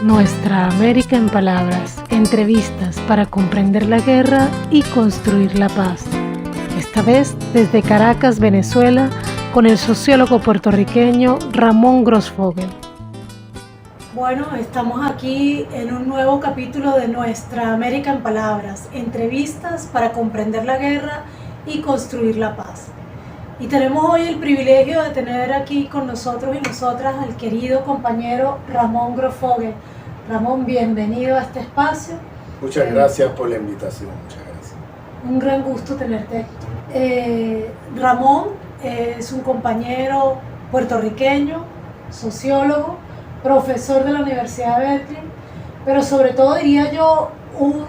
Nuestra América en Palabras, entrevistas para comprender la guerra y construir la paz. Esta vez desde Caracas, Venezuela, con el sociólogo puertorriqueño Ramón Grossfogel. Bueno, estamos aquí en un nuevo capítulo de Nuestra América en Palabras, entrevistas para comprender la guerra y construir la paz. Y tenemos hoy el privilegio de tener aquí con nosotros y nosotras al querido compañero Ramón Grossfogel. Ramón, bienvenido a este espacio. Muchas gracias por la invitación, muchas gracias. Un gran gusto tenerte. Ramón es un compañero puertorriqueño, sociólogo, profesor de la Universidad de Berkeley, pero sobre todo diría yo un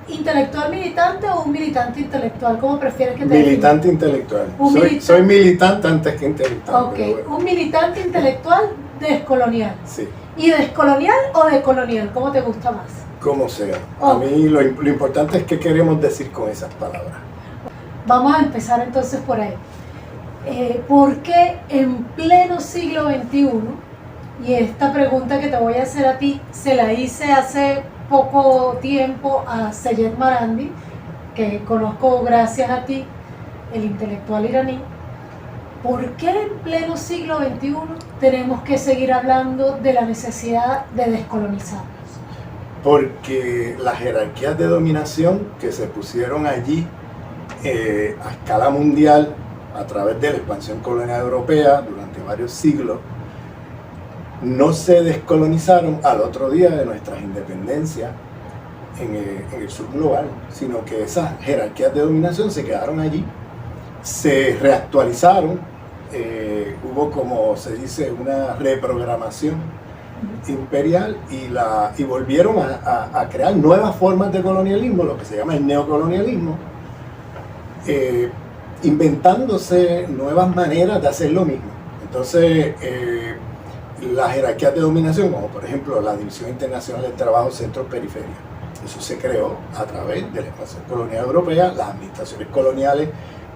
intelectual militante o un militante intelectual, ¿cómo prefieres que te Militante intelectual. Soy militante antes que intelectual. Ok, bueno. Un militante intelectual descolonial. Sí. ¿Y descolonial o decolonial? ¿Cómo te gusta más? Como sea. A mí lo importante es qué queremos decir con esas palabras. Vamos a empezar entonces por ahí. ¿Por qué en pleno siglo XXI, y esta pregunta que te voy a hacer a ti, se la hice hace poco tiempo a Seyed Marandi, que conozco gracias a ti, el intelectual iraní, ¿por qué en pleno siglo XXI tenemos que seguir hablando de la necesidad de descolonizarnos? Porque las jerarquías de dominación que se pusieron allí a escala mundial a través de la expansión colonial europea durante varios siglos no se descolonizaron al otro día de nuestras independencias en el sur global, sino que esas jerarquías de dominación se quedaron allí, se reactualizaron, hubo, como se dice, una reprogramación imperial y volvieron a crear nuevas formas de colonialismo, lo que se llama el neocolonialismo, inventándose nuevas maneras de hacer lo mismo. Entonces, las jerarquías de dominación, como por ejemplo la División Internacional del Trabajo Centro-Periferia, eso se creó a través de la expansión colonial europea, las administraciones coloniales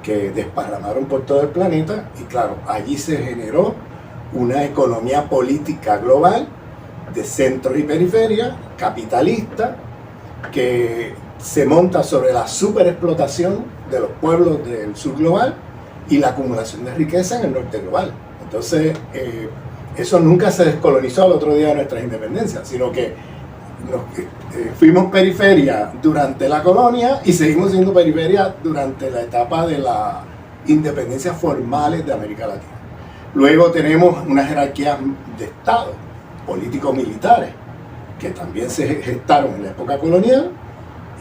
que desparramaron por todo el planeta, y claro, allí se generó una economía política global de centro y periferia, capitalista, que se monta sobre la superexplotación de los pueblos del sur global y la acumulación de riqueza en el norte global. Entonces, eso nunca se descolonizó al otro día de nuestras independencias, sino que fuimos periferia durante la colonia y seguimos siendo periferia durante la etapa de las independencias formales de América Latina. Luego tenemos unas jerarquías de Estado, políticos militares, que también se gestaron en la época colonial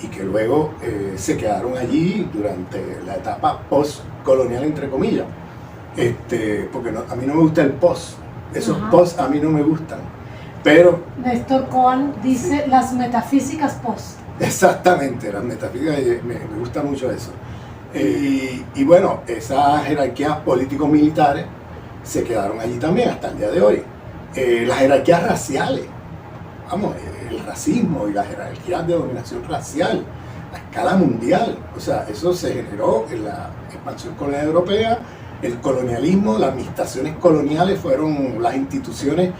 y que luego se quedaron allí durante la etapa post-colonial, entre comillas. Porque a mí no me gusta el post. Esos post a mí no me gustan, pero... Néstor Cohen dice las metafísicas post. Exactamente, las metafísicas, me gusta mucho eso. Y bueno, esas jerarquías políticos-militares se quedaron allí también hasta el día de hoy. Las jerarquías raciales, vamos, el racismo y las jerarquías de dominación racial a escala mundial, o sea, eso se generó en la expansión colonial europea. El colonialismo, las administraciones coloniales fueron las instituciones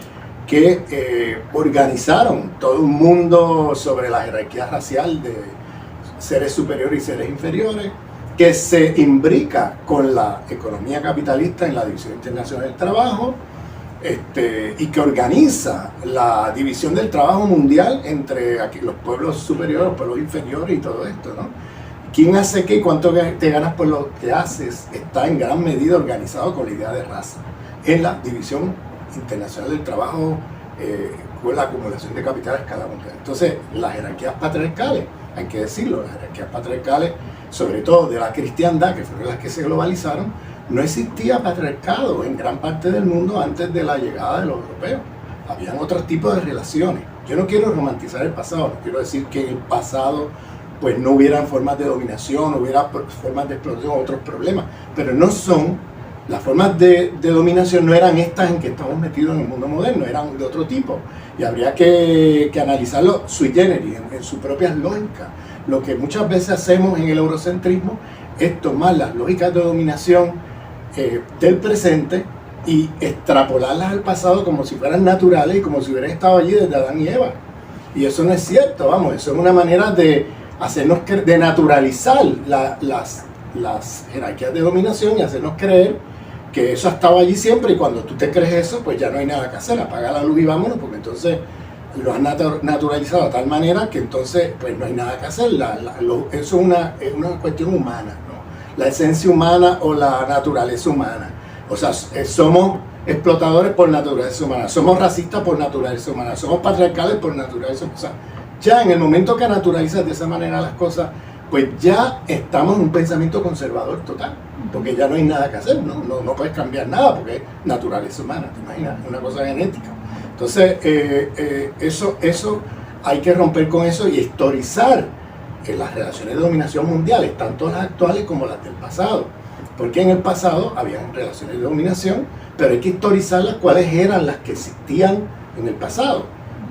que organizaron todo un mundo sobre la jerarquía racial de seres superiores y seres inferiores, que se imbrica con la economía capitalista en la División Internacional del Trabajo, y que organiza la división del trabajo mundial entre aquí, los pueblos superiores, los pueblos inferiores y todo esto, ¿no? ¿Quién hace qué y cuánto te ganas por lo que haces? Está en gran medida organizado con la idea de raza en la División Internacional del Trabajo, con la acumulación de capital a escala mundial. Entonces, las jerarquías patriarcales, hay que decirlo, las jerarquías patriarcales, sobre todo de la cristiandad, que fueron las que se globalizaron, no existía patriarcado en gran parte del mundo antes de la llegada de los europeos. Habían otros tipos de relaciones. Yo no quiero romantizar el pasado, no quiero decir que en el pasado pues no hubieran formas de dominación, no hubiera formas de explotación, otros problemas, pero no son, las formas de dominación no eran estas en que estamos metidos en el mundo moderno, eran de otro tipo, y habría que analizarlo sui generis, en sus propias lógicas. Lo que muchas veces hacemos en el eurocentrismo es tomar las lógicas de dominación del presente y extrapolarlas al pasado como si fueran naturales y como si hubieran estado allí desde Adán y Eva. Y eso no es cierto, vamos, eso es una manera de hacernos de naturalizar las jerarquías de dominación y hacernos creer que eso ha estado allí siempre, y cuando tú te crees eso, pues ya no hay nada que hacer, apaga la luz y vámonos, porque entonces lo has naturalizado de tal manera que entonces pues no hay nada que hacer. Eso es una cuestión humana, ¿no? La esencia humana o la naturaleza humana. O sea, somos explotadores por naturaleza humana, somos racistas por naturaleza humana, somos patriarcales por naturaleza humana. O sea, ya en el momento que naturalizas de esa manera las cosas, pues ya estamos en un pensamiento conservador total, porque ya no hay nada que hacer, no puedes cambiar nada, porque es naturaleza humana, ¿te imaginas? Una cosa genética. Entonces, eso hay que romper con eso y historizar las relaciones de dominación mundiales, tanto las actuales como las del pasado. Porque en el pasado habían relaciones de dominación, pero hay que historizarlas cuáles eran las que existían en el pasado.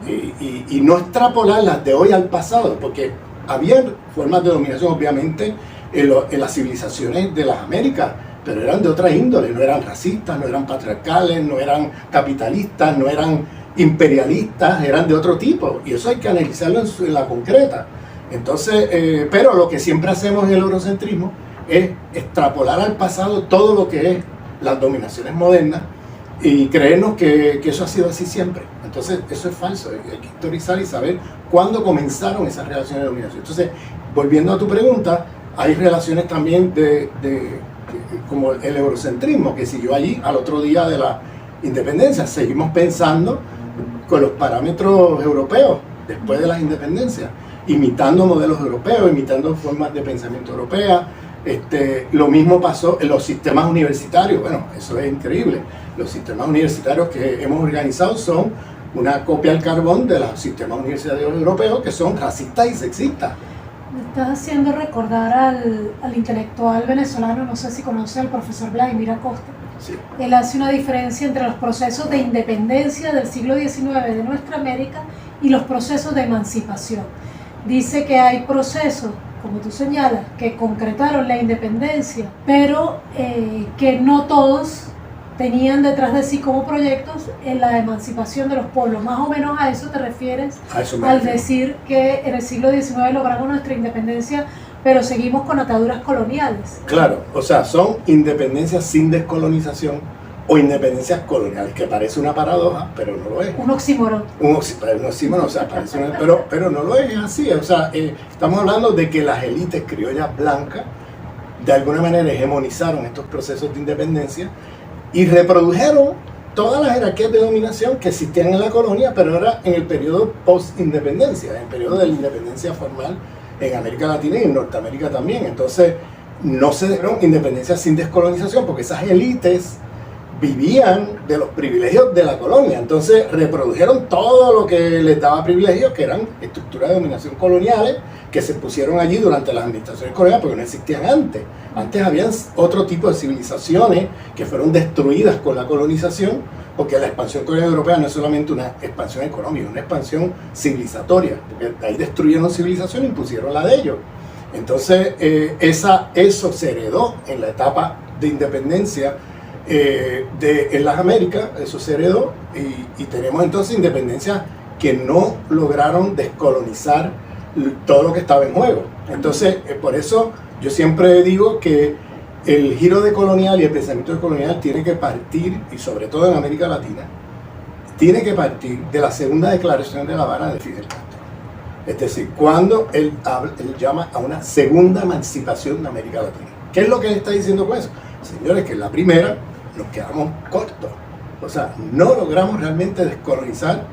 Y no extrapolarlas de hoy al pasado, porque había formas de dominación, obviamente, en las civilizaciones de las Américas, pero eran de otra índole, no eran racistas, no eran patriarcales, no eran capitalistas, no eran imperialistas, eran de otro tipo, y eso hay que analizarlo en la concreta. Entonces, pero lo que siempre hacemos en el eurocentrismo es extrapolar al pasado todo lo que es las dominaciones modernas y creernos que eso ha sido así siempre. Entonces, eso es falso, hay que historizar y saber cuándo comenzaron esas relaciones de dominación. Entonces, volviendo a tu pregunta, hay relaciones también como el eurocentrismo, que siguió allí al otro día de la independencia. Seguimos pensando con los parámetros europeos después de las independencias, imitando modelos europeos, imitando formas de pensamiento europeas. Lo mismo pasó en los sistemas universitarios. Bueno, eso es increíble. Los sistemas universitarios que hemos organizado son una copia al carbón de los sistemas universitarios europeos, que son racistas y sexistas. Me estás haciendo recordar al intelectual venezolano, no sé si conoce al profesor Vladimir Acosta. Sí. Él hace una diferencia entre los procesos de independencia del siglo XIX de nuestra América y los procesos de emancipación. Dice que hay procesos, como tú señalas, que concretaron la independencia, pero que no todos tenían detrás de sí como proyectos en la emancipación de los pueblos. Más o menos a eso te refieres, al decir que en el siglo XIX logramos nuestra independencia, pero seguimos con ataduras coloniales. Claro, o sea, son independencias sin descolonización o independencias coloniales, que parece una paradoja, pero no lo es. Un oxímoron. Un oxímoron, o sea, parece pero no lo es así. O sea, estamos hablando de que las élites criollas blancas de alguna manera hegemonizaron estos procesos de independencia y reprodujeron todas las jerarquías de dominación que existían en la colonia, pero era en el periodo post-independencia, en el periodo de la independencia formal en América Latina y en Norteamérica también. Entonces, no se dieron independencias sin descolonización, porque esas élites vivían de los privilegios de la colonia. Entonces, reprodujeron todo lo que les daba privilegios, que eran estructuras de dominación coloniales, que se pusieron allí durante las administraciones coloniales, porque no existían antes. Antes habían otro tipo de civilizaciones que fueron destruidas con la colonización, porque la expansión colonial europea no es solamente una expansión económica, es una expansión civilizatoria, porque ahí destruyeron civilización y pusieron la de ellos. Entonces, eso se heredó en la etapa de independencia en las Américas, eso se heredó, y tenemos entonces independencias que no lograron descolonizar todo lo que estaba en juego. Entonces, por eso yo siempre digo que el giro decolonial y el pensamiento decolonial tiene que partir, y sobre todo en América Latina, tiene que partir de la segunda declaración de La Habana de Fidel Castro. Es decir, cuando él llama a una segunda emancipación de América Latina. ¿Qué es lo que él está diciendo con eso? Señores, que en la primera nos quedamos cortos. O sea, no logramos realmente descolonizarnos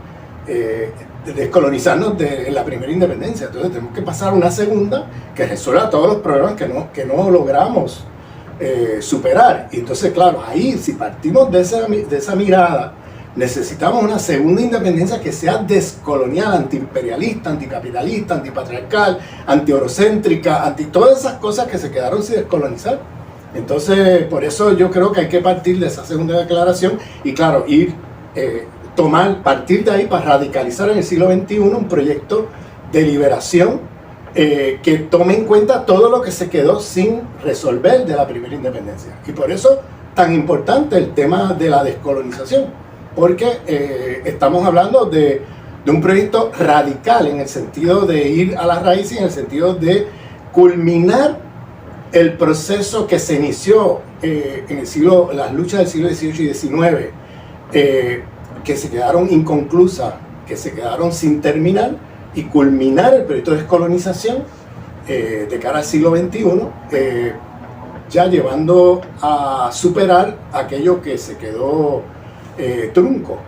en la primera independencia. Entonces tenemos que pasar a una segunda que resuelva todos los problemas que no logramos superar. Y entonces, claro, ahí si partimos de esa mirada, necesitamos una segunda independencia que sea descolonial, antiimperialista, anticapitalista, antipatriarcal, antieurocéntrica, anti todas esas cosas que se quedaron sin descolonizar. Entonces, por eso yo creo que hay que partir de esa segunda declaración y, claro, partir de ahí para radicalizar en el siglo XXI un proyecto de liberación que tome en cuenta todo lo que se quedó sin resolver de la primera independencia. Y por eso tan importante el tema de la descolonización, porque estamos hablando de un proyecto radical en el sentido de ir a las raíces, en el sentido de culminar el proceso que se inició en las luchas del siglo XVIII y XIX, que se quedaron inconclusas, que se quedaron sin terminar, y culminar el proyecto de descolonización de cara al siglo XXI, ya llevando a superar aquello que se quedó trunco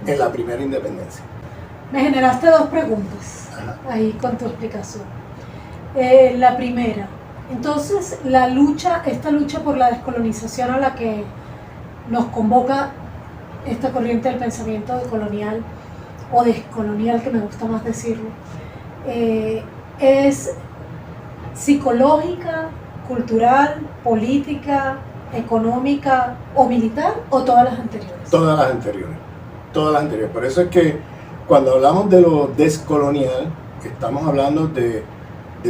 en la primera independencia. Me generaste dos preguntas ahí con tu explicación. La primera, entonces esta lucha por la descolonización a la que nos convoca esta corriente del pensamiento decolonial o descolonial, que me gusta más decirlo, es psicológica, cultural, política, económica o militar, o todas las anteriores. Todas las anteriores. Por eso es que cuando hablamos de lo descolonial, estamos hablando de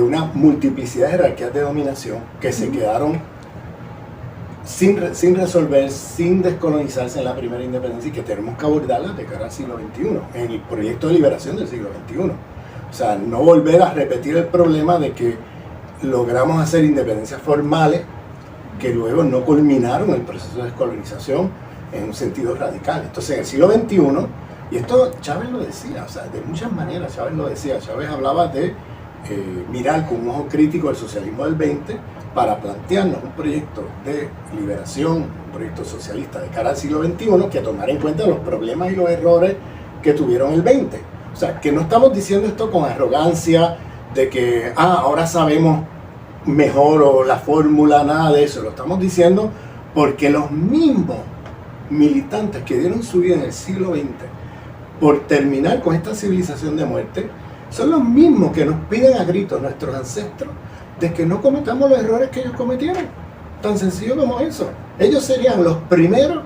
una multiplicidad de jerarquías de dominación que se quedaron sin resolver, sin descolonizarse en la primera independencia, y que tenemos que abordarlas de cara al siglo XXI, en el proyecto de liberación del siglo XXI. O sea, no volver a repetir el problema de que logramos hacer independencias formales que luego no culminaron el proceso de descolonización en un sentido radical. Entonces, en el siglo XXI, y esto Chávez lo decía, o sea, de muchas maneras Chávez lo decía. Chávez hablaba de mirar con un ojo crítico el socialismo del 20 para plantearnos un proyecto de liberación, un proyecto socialista de cara al siglo XXI que tomara en cuenta los problemas y los errores que tuvieron el 20. O sea, que no estamos diciendo esto con arrogancia de que ahora sabemos mejor o la fórmula, nada de eso. Lo estamos diciendo porque los mismos militantes que dieron su vida en el siglo XX por terminar con esta civilización de muerte son los mismos que nos piden a gritos, nuestros ancestros, de que no cometamos los errores que ellos cometieron. Tan sencillo como eso. Ellos serían los primeros,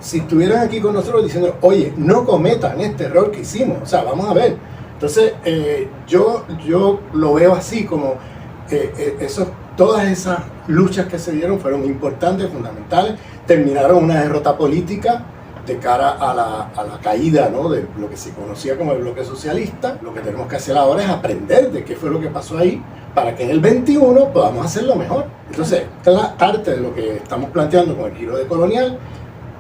si estuvieran aquí con nosotros, diciendo, oye, no cometan este error que hicimos. O sea, vamos a ver. Entonces, yo lo veo así, como todas esas luchas que se dieron fueron importantes, fundamentales, terminaron una derrota política de cara a la caída, ¿no?, de lo que se conocía como el bloque socialista. Lo que tenemos que hacer ahora es aprender de qué fue lo que pasó ahí, para que en el 21 podamos hacerlo mejor. Entonces, parte de lo que estamos planteando con el giro decolonial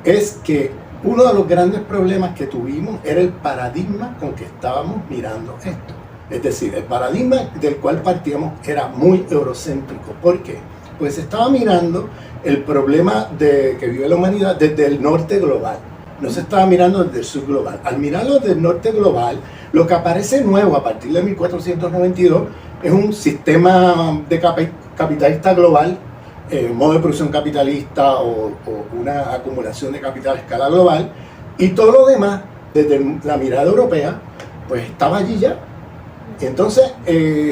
es que uno de los grandes problemas que tuvimos era el paradigma con que estábamos mirando esto. Es decir, el paradigma del cual partíamos era muy eurocéntrico. ¿Por qué? Pues se estaba mirando el problema que vive la humanidad desde el norte global. No se estaba mirando desde el sur global. Al mirarlo desde el norte global, lo que aparece nuevo a partir de 1492 es un sistema de capitalista global, modo de producción capitalista o una acumulación de capital a escala global, y todo lo demás, desde la mirada europea, pues estaba allí ya. Entonces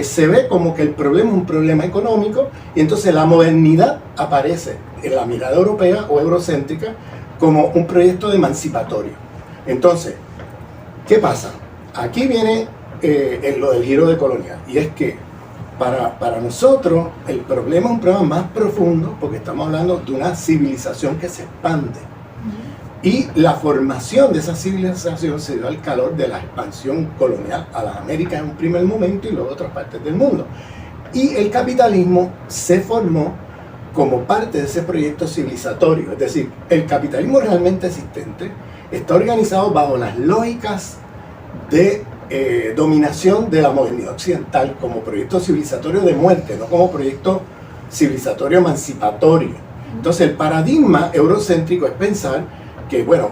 se ve como que el problema es un problema económico, y entonces la modernidad aparece en la mirada europea o eurocéntrica como un proyecto de emancipatorio. Entonces, ¿qué pasa? Aquí viene lo del giro decolonial, y es que para nosotros el problema es un problema más profundo, porque estamos hablando de una civilización que se expande. Y la formación de esa civilización se dio al calor de la expansión colonial a las Américas en un primer momento y luego a otras partes del mundo. Y el capitalismo se formó como parte de ese proyecto civilizatorio. Es decir, el capitalismo realmente existente está organizado bajo las lógicas de dominación de la modernidad occidental como proyecto civilizatorio de muerte, no como proyecto civilizatorio emancipatorio. Entonces el paradigma eurocéntrico es pensar que, bueno,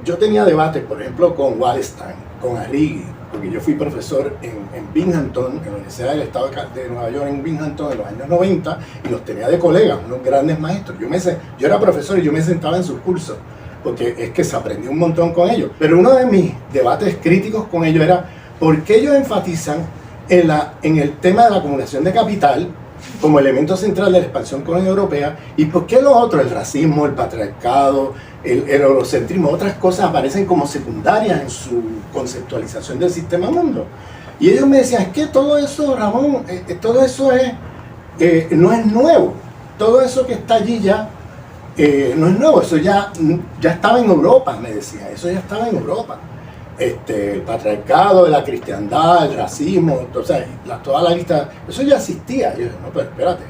yo tenía debates, por ejemplo, con Wallenstein, con Arrighi, porque yo fui profesor en Binghamton, en la Universidad del Estado de Nueva York, en Binghamton, en los años 90, y los tenía de colegas, unos grandes maestros. Yo era profesor y yo me sentaba en sus cursos, porque es que se aprendió un montón con ellos. Pero uno de mis debates críticos con ellos era por qué ellos enfatizan en el tema de la acumulación de capital como elemento central de la expansión colonial europea, y por qué los otros, el racismo, el patriarcado, el eurocentrismo, otras cosas aparecen como secundarias en su conceptualización del sistema mundo. Y ellos me decían, es que todo eso, Ramón, todo eso no es nuevo. Todo eso que está allí ya no es nuevo, eso ya estaba en Europa, me decía, eso ya estaba en Europa. El patriarcado, la cristiandad, el racismo, toda la lista, eso ya existía. Yo dije, no, pero espérate,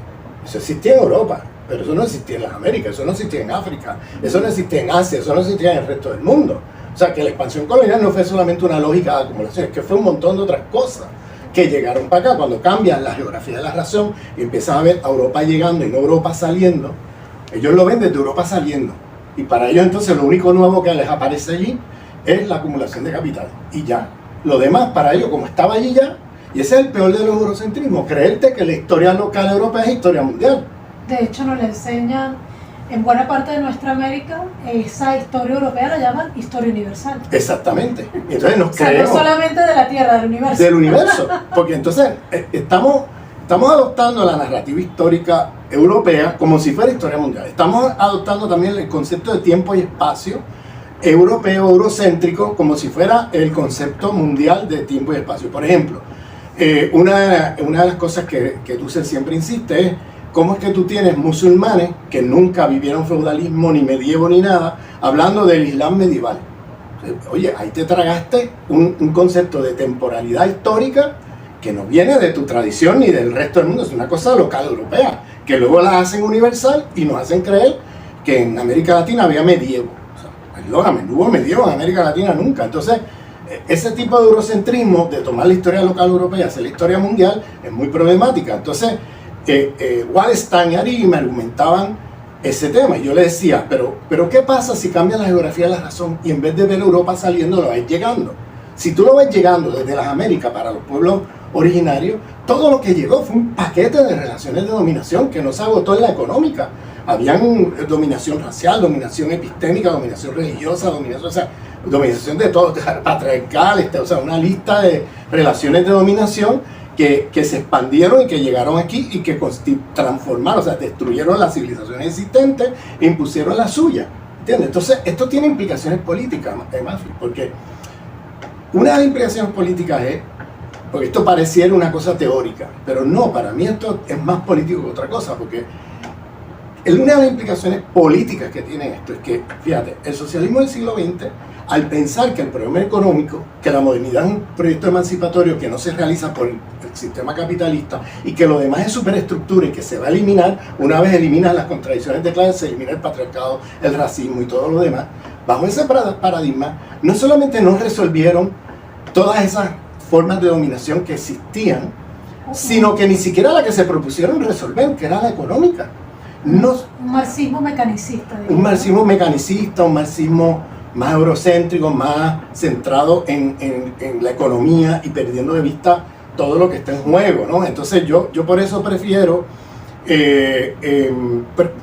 eso existía en Europa, pero eso no existía en las Américas, eso no existía en África, eso no existía en Asia, eso no existía en el resto del mundo. O sea, que la expansión colonial no fue solamente una lógica de acumulación, es que fue un montón de otras cosas que llegaron para acá. Cuando cambian la geografía de la razón y empiezan a ver a Europa llegando y no Europa saliendo, ellos lo ven desde Europa saliendo. Y para ellos entonces lo único nuevo que les aparece allí es la acumulación de capital. Y ya. Lo demás para ellos, como estaba allí ya, y ese es el peor de los eurocentrismos, creerte que la historia local europea es historia mundial. De hecho, nos le enseñan, en buena parte de nuestra América, esa historia europea la llaman historia universal. Exactamente. Entonces nos creemos, no solamente de la Tierra, del universo. Del universo. Porque entonces estamos adoptando la narrativa histórica europea como si fuera historia mundial. Estamos adoptando también el concepto de tiempo y espacio europeo, eurocéntrico, como si fuera el concepto mundial de tiempo y espacio. Por ejemplo, una de las cosas que Dussel siempre insiste es cómo es que tú tienes musulmanes que nunca vivieron feudalismo, ni medievo, ni nada, hablando del Islam medieval. Oye, ahí te tragaste un concepto de temporalidad histórica que no viene de tu tradición ni del resto del mundo, es una cosa local europea, que luego la hacen universal y nos hacen creer que en América Latina había medievo. Perdóname, no hubo medievo en América Latina nunca. Entonces, ese tipo de eurocentrismo, de tomar la historia local europea y hacer la historia mundial, es muy problemática. Entonces, Wallenstein y Ari me argumentaban ese tema, y yo le decía, pero ¿qué pasa si cambia la geografía de la razón y en vez de ver Europa saliendo, lo ves llegando? Si tú lo ves llegando desde las Américas para los pueblos originarios, todo lo que llegó fue un paquete de relaciones de dominación que no se agotó en la económica. Habían dominación racial, dominación epistémica, dominación religiosa, dominación de todo, patriarcal, una lista de relaciones de dominación que se expandieron y que llegaron aquí y que transformaron, destruyeron las civilizaciones existentes e impusieron la suya. ¿Entiendes? Entonces, esto tiene implicaciones políticas, Manfred, porque una de las implicaciones políticas es, porque esto pareciera una cosa teórica, pero no, para mí esto es más político que otra cosa, porque una de las implicaciones políticas que tiene esto es que, fíjate, el socialismo del siglo XX, al pensar que el problema económico, que la modernidad es un proyecto emancipatorio que no se realiza por el sistema capitalista y que lo demás es superestructura y que se va a eliminar, una vez eliminas las contradicciones de clase, se elimina el patriarcado, el racismo y todo lo demás, bajo ese paradigma, no solamente no resolvieron todas esas formas de dominación que existían, sino que ni siquiera la que se propusieron resolver, que era la económica. Un marxismo mecanicista. Un marxismo mecanicista, un marxismo más eurocéntrico, más centrado en la economía y perdiendo de vista todo lo que está en juego, ¿no? Entonces yo por eso prefiero,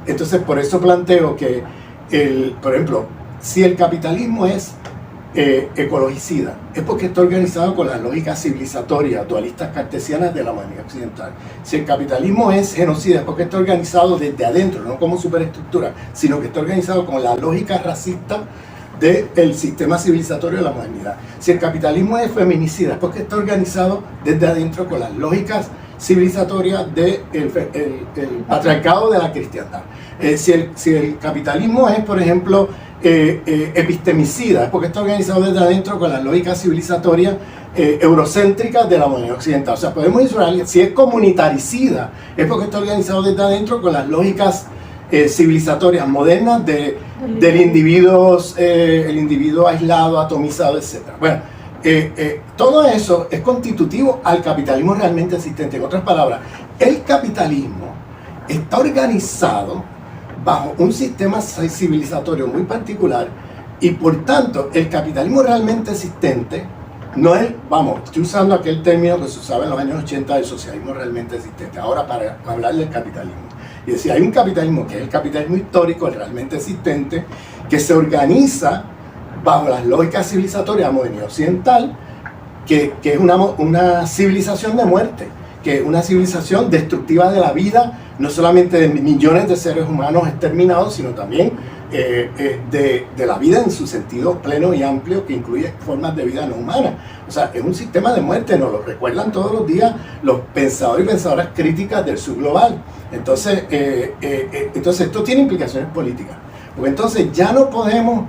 entonces por eso planteo que, por ejemplo, si el capitalismo es ecologicida, es porque está organizado con las lógicas civilizatorias, dualistas cartesianas de la modernidad occidental. Si el capitalismo es genocida, es porque está organizado desde adentro, no como superestructura, sino que está organizado con la lógica racista del sistema civilizatorio de la modernidad. Si el capitalismo es feminicida, es porque está organizado desde adentro con las lógicas civilizatorias del patriarcado de la cristiandad. Si el capitalismo es, por ejemplo, epistemicida, es porque está organizado desde adentro con las lógicas civilizatorias eurocéntricas de la modernidad occidental. O sea, podemos decir, si es comunitaricida, es porque está organizado desde adentro con las lógicas civilizatorias modernas del individuo, el individuo aislado, atomizado, etc. Bueno, todo eso es constitutivo al capitalismo realmente existente. En otras palabras, el capitalismo está organizado bajo un sistema civilizatorio muy particular y por tanto el capitalismo realmente existente no es, estoy usando aquel término que se usaba en los años 80 del socialismo realmente existente, ahora para hablar del capitalismo. Y decir, hay un capitalismo que es el capitalismo histórico, el realmente existente, que se organiza bajo las lógicas civilizatorias de la modernidad occidental, que es una civilización de muerte, que es una civilización destructiva de la vida, no solamente de millones de seres humanos exterminados, sino también de la vida en su sentido pleno y amplio, que incluye formas de vida no humanas. O sea, es un sistema de muerte, nos lo recuerdan todos los días los pensadores y pensadoras críticas del sur global. Entonces, esto tiene implicaciones políticas. Porque entonces ya no podemos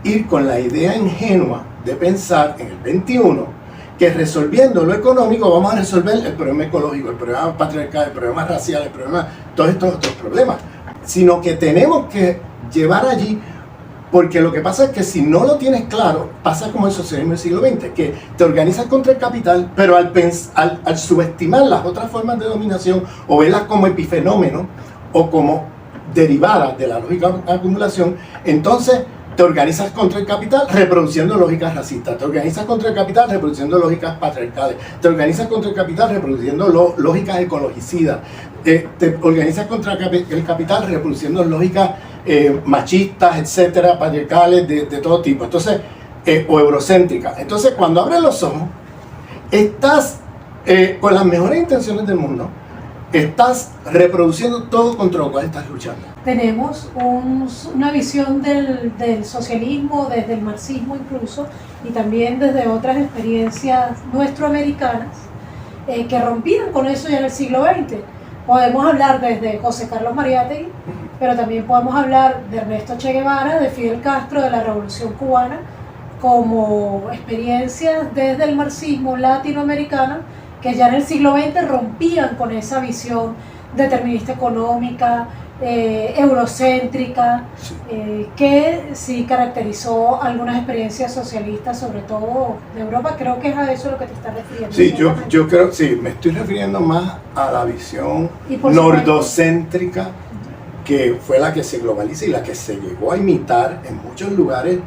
ir con la idea ingenua de pensar en el 21 que resolviendo lo económico vamos a resolver el problema ecológico, el problema patriarcal, el problema racial, el problema, todos estos otros problemas. Sino que tenemos que llevar allí, porque lo que pasa es que si no lo tienes claro, pasa como el socialismo del siglo XX, que te organizas contra el capital, pero al subestimar las otras formas de dominación o verlas como epifenómenos o como derivadas de la lógica de acumulación, entonces te organizas contra el capital reproduciendo lógicas racistas, te organizas contra el capital reproduciendo lógicas patriarcales, te organizas contra el capital reproduciendo lógicas ecologicidas, te organizas contra el capital reproduciendo lógicas machistas, etcétera, patriarcales, de todo tipo, entonces, o eurocéntricas. Entonces, cuando abres los ojos, estás con las mejores intenciones del mundo, estás reproduciendo todo contra lo cual estás luchando. Tenemos una visión del socialismo, desde el marxismo incluso, y también desde otras experiencias nuestroamericanas que rompieron con eso ya en el siglo XX. Podemos hablar desde José Carlos Mariátegui, pero también podemos hablar de Ernesto Che Guevara, de Fidel Castro, de la Revolución Cubana, como experiencias desde el marxismo latinoamericano, que ya en el siglo XX rompían con esa visión determinista económica, eurocéntrica, que sí caracterizó algunas experiencias socialistas, sobre todo de Europa. Creo que es a eso lo que te estás refiriendo. Sí, yo creo, sí, me estoy refiriendo más a la visión nordocéntrica, que fue la que se globaliza y la que se llegó a imitar en muchos lugares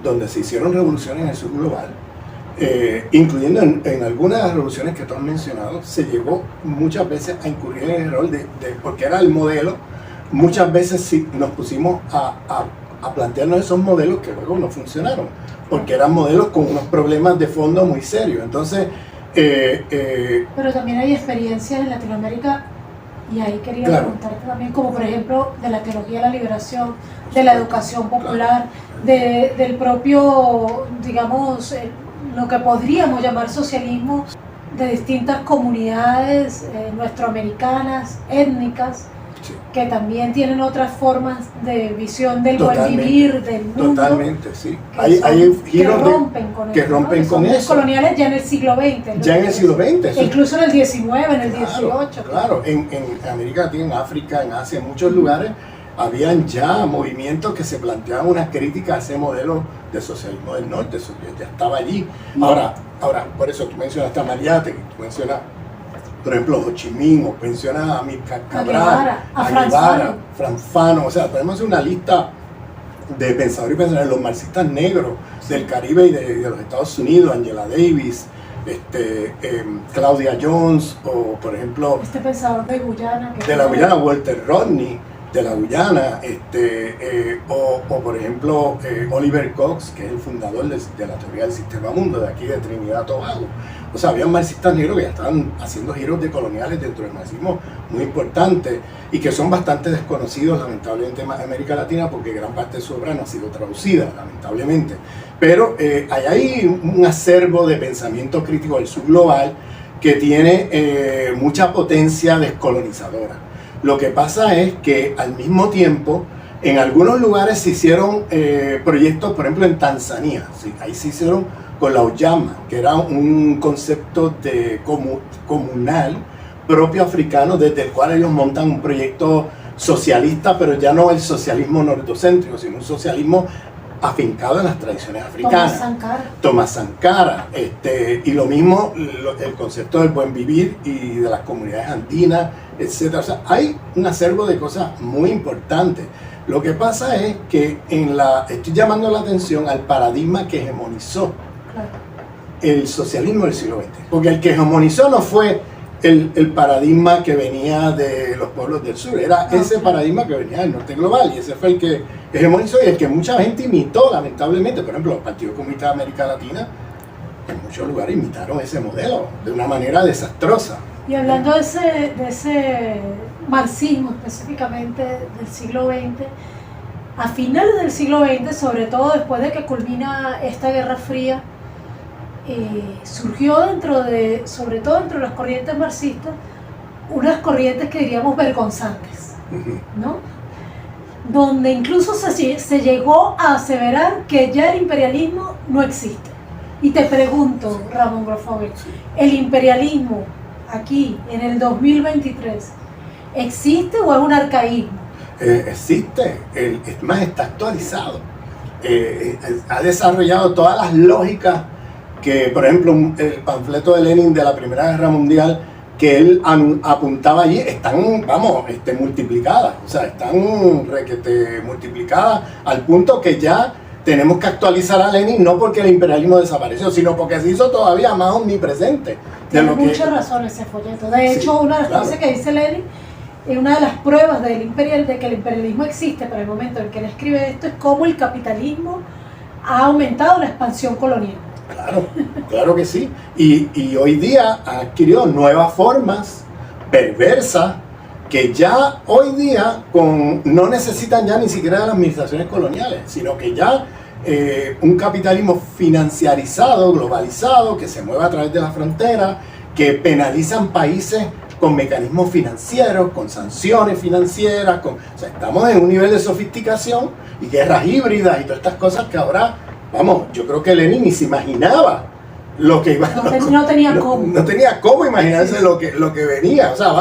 donde se hicieron revoluciones en el sur global. Incluyendo en algunas de las revoluciones que tú has mencionado, se llegó muchas veces a incurrir en el error porque era el modelo. Muchas veces sí nos pusimos a plantearnos esos modelos que luego no funcionaron, porque eran modelos con unos problemas de fondo muy serios. Entonces, pero también hay experiencias en Latinoamérica, y ahí quería preguntarte también, como por ejemplo de la teología de la liberación, de la educación popular, del propio, digamos, lo que podríamos llamar socialismo de distintas comunidades nuestroamericanas, étnicas, que también tienen otras formas de visión del buen vivir, del mundo. Totalmente, sí. Hay giros que rompen con eso. Coloniales ya en el siglo XX. Ya en el siglo XX. Incluso en el XIX, en el XVIII. Claro, en América Latina, en África, en Asia, en muchos lugares, habían ya movimientos que se planteaban una crítica a ese modelo de socialismo del norte, eso ya estaba allí. Ahora, por eso tú mencionaste a Mariátegui, tú mencionas, por ejemplo, Ho Chi Minh, o mencionas a Amílcar Cabral, a Guevara, Frantz Fanon, o sea, podemos hacer una lista de pensadores y pensadores, los marxistas negros del Caribe y de los Estados Unidos, Angela Davis, Claudia Jones, o por ejemplo... Este pensador de Guyana. De la Guyana, Walter Rodney, de la Guyana, o por ejemplo Oliver Cox, que es el fundador de la teoría del sistema mundo, de aquí de Trinidad y Tobago. O sea, había marxistas negros que ya estaban haciendo giros decoloniales dentro del marxismo muy importantes y que son bastante desconocidos lamentablemente en América Latina, porque gran parte de su obra no ha sido traducida, lamentablemente. Pero hay un acervo de pensamiento crítico del sur global que tiene mucha potencia descolonizadora. Lo que pasa es que al mismo tiempo, en algunos lugares se hicieron proyectos, por ejemplo en Tanzania, ¿sí? Ahí se hicieron con la Ujamaa, que era un concepto de comunal propio africano, desde el cual ellos montan un proyecto socialista, pero ya no el socialismo nordocéntrico, sino un socialismo afincado en las tradiciones africanas. Thomas Sankara. Y lo mismo el concepto del buen vivir y de las comunidades andinas, etc. O sea, hay un acervo de cosas muy importantes. Lo que pasa es que estoy llamando la atención al paradigma que hegemonizó el socialismo del siglo XX. Porque el que hegemonizó no fue el paradigma que venía de los pueblos del sur, era ese paradigma que venía del norte global, y ese fue el que hegemonizó y el que mucha gente imitó, lamentablemente. Por ejemplo, los partidos comunistas de América Latina en muchos lugares imitaron ese modelo de una manera desastrosa. Y hablando de ese marxismo específicamente del siglo XX, a finales del siglo XX, sobre todo después de que culmina esta Guerra Fría, surgió sobre todo dentro de las corrientes marxistas, unas corrientes que diríamos vergonzantes, ¿no? Donde incluso se llegó a aseverar que ya el imperialismo no existe. Y te pregunto, Ramón Grosfoguel, ¿el imperialismo aquí, en el 2023, existe o es un arcaísmo? Existe, es más, está actualizado. Ha desarrollado todas las lógicas que, por ejemplo, el panfleto de Lenin de la Primera Guerra Mundial, que él apuntaba allí, están, multiplicadas, o sea, están multiplicadas al punto que ya tenemos que actualizar a Lenin, no porque el imperialismo desapareció, sino porque se hizo todavía más omnipresente. Tiene mucha razón ese folleto. De hecho, una de las cosas que dice Lenin, una de las pruebas de que el imperialismo existe para el momento en que él escribe esto, es cómo el capitalismo ha aumentado la expansión colonial. Claro que sí. Y hoy día ha adquirido nuevas formas perversas que ya hoy día no necesitan ya ni siquiera de las administraciones coloniales, sino que ya un capitalismo financiarizado, globalizado, que se mueve a través de la frontera, que penalizan países con mecanismos financieros, con sanciones financieras, o sea, estamos en un nivel de sofisticación y guerras híbridas y todas estas cosas que ahora, yo creo que Lenin ni se imaginaba lo que iba. No tenía cómo imaginarse lo que venía, o sea,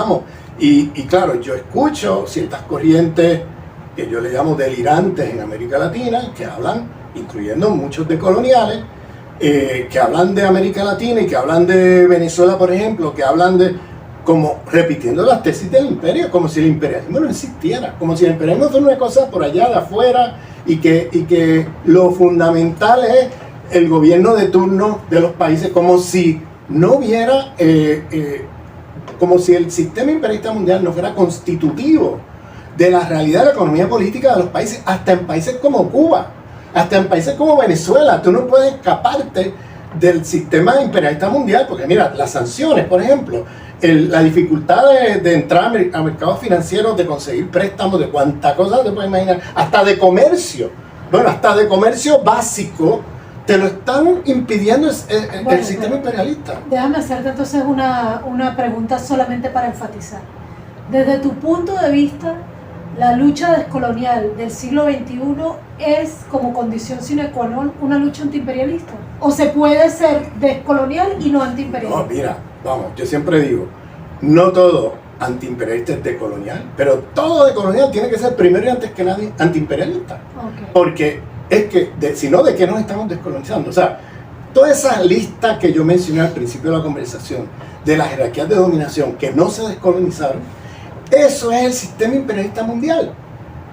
y claro, yo escucho ciertas corrientes que yo le llamo delirantes en América Latina, que hablan, incluyendo muchos decoloniales, que hablan de América Latina y que hablan de Venezuela, por ejemplo, que hablan como repitiendo las tesis del imperio, como si el imperialismo no existiera, como si el imperialismo fuera una cosa por allá de afuera y que lo fundamental es el gobierno de turno de los países, como si no hubiera, como si el sistema imperialista mundial no fuera constitutivo de la realidad de la economía política de los países, hasta en países como Cuba, hasta en países como Venezuela. Tú no puedes escaparte del sistema imperialista mundial, porque mira, las sanciones, por ejemplo, la dificultad de entrar a mercados financieros, de conseguir préstamos, de cuánta cosa te puedes imaginar, hasta de comercio, hasta de comercio básico, te lo están impidiendo el sistema imperialista. Déjame hacerte entonces una pregunta solamente para enfatizar. Desde tu punto de vista, ¿la lucha descolonial del siglo XXI es como condición sine qua non una lucha antiimperialista? ¿O se puede ser descolonial y no antiimperialista? No, mira, yo siempre digo, no todo antiimperialista es decolonial, pero todo decolonial tiene que ser primero y antes que nadie antiimperialista. Okay. Porque es que, si no, ¿de qué nos estamos descolonizando? O sea, toda esa lista que yo mencioné al principio de la conversación, de las jerarquías de dominación que no se descolonizaron, eso es el sistema imperialista mundial.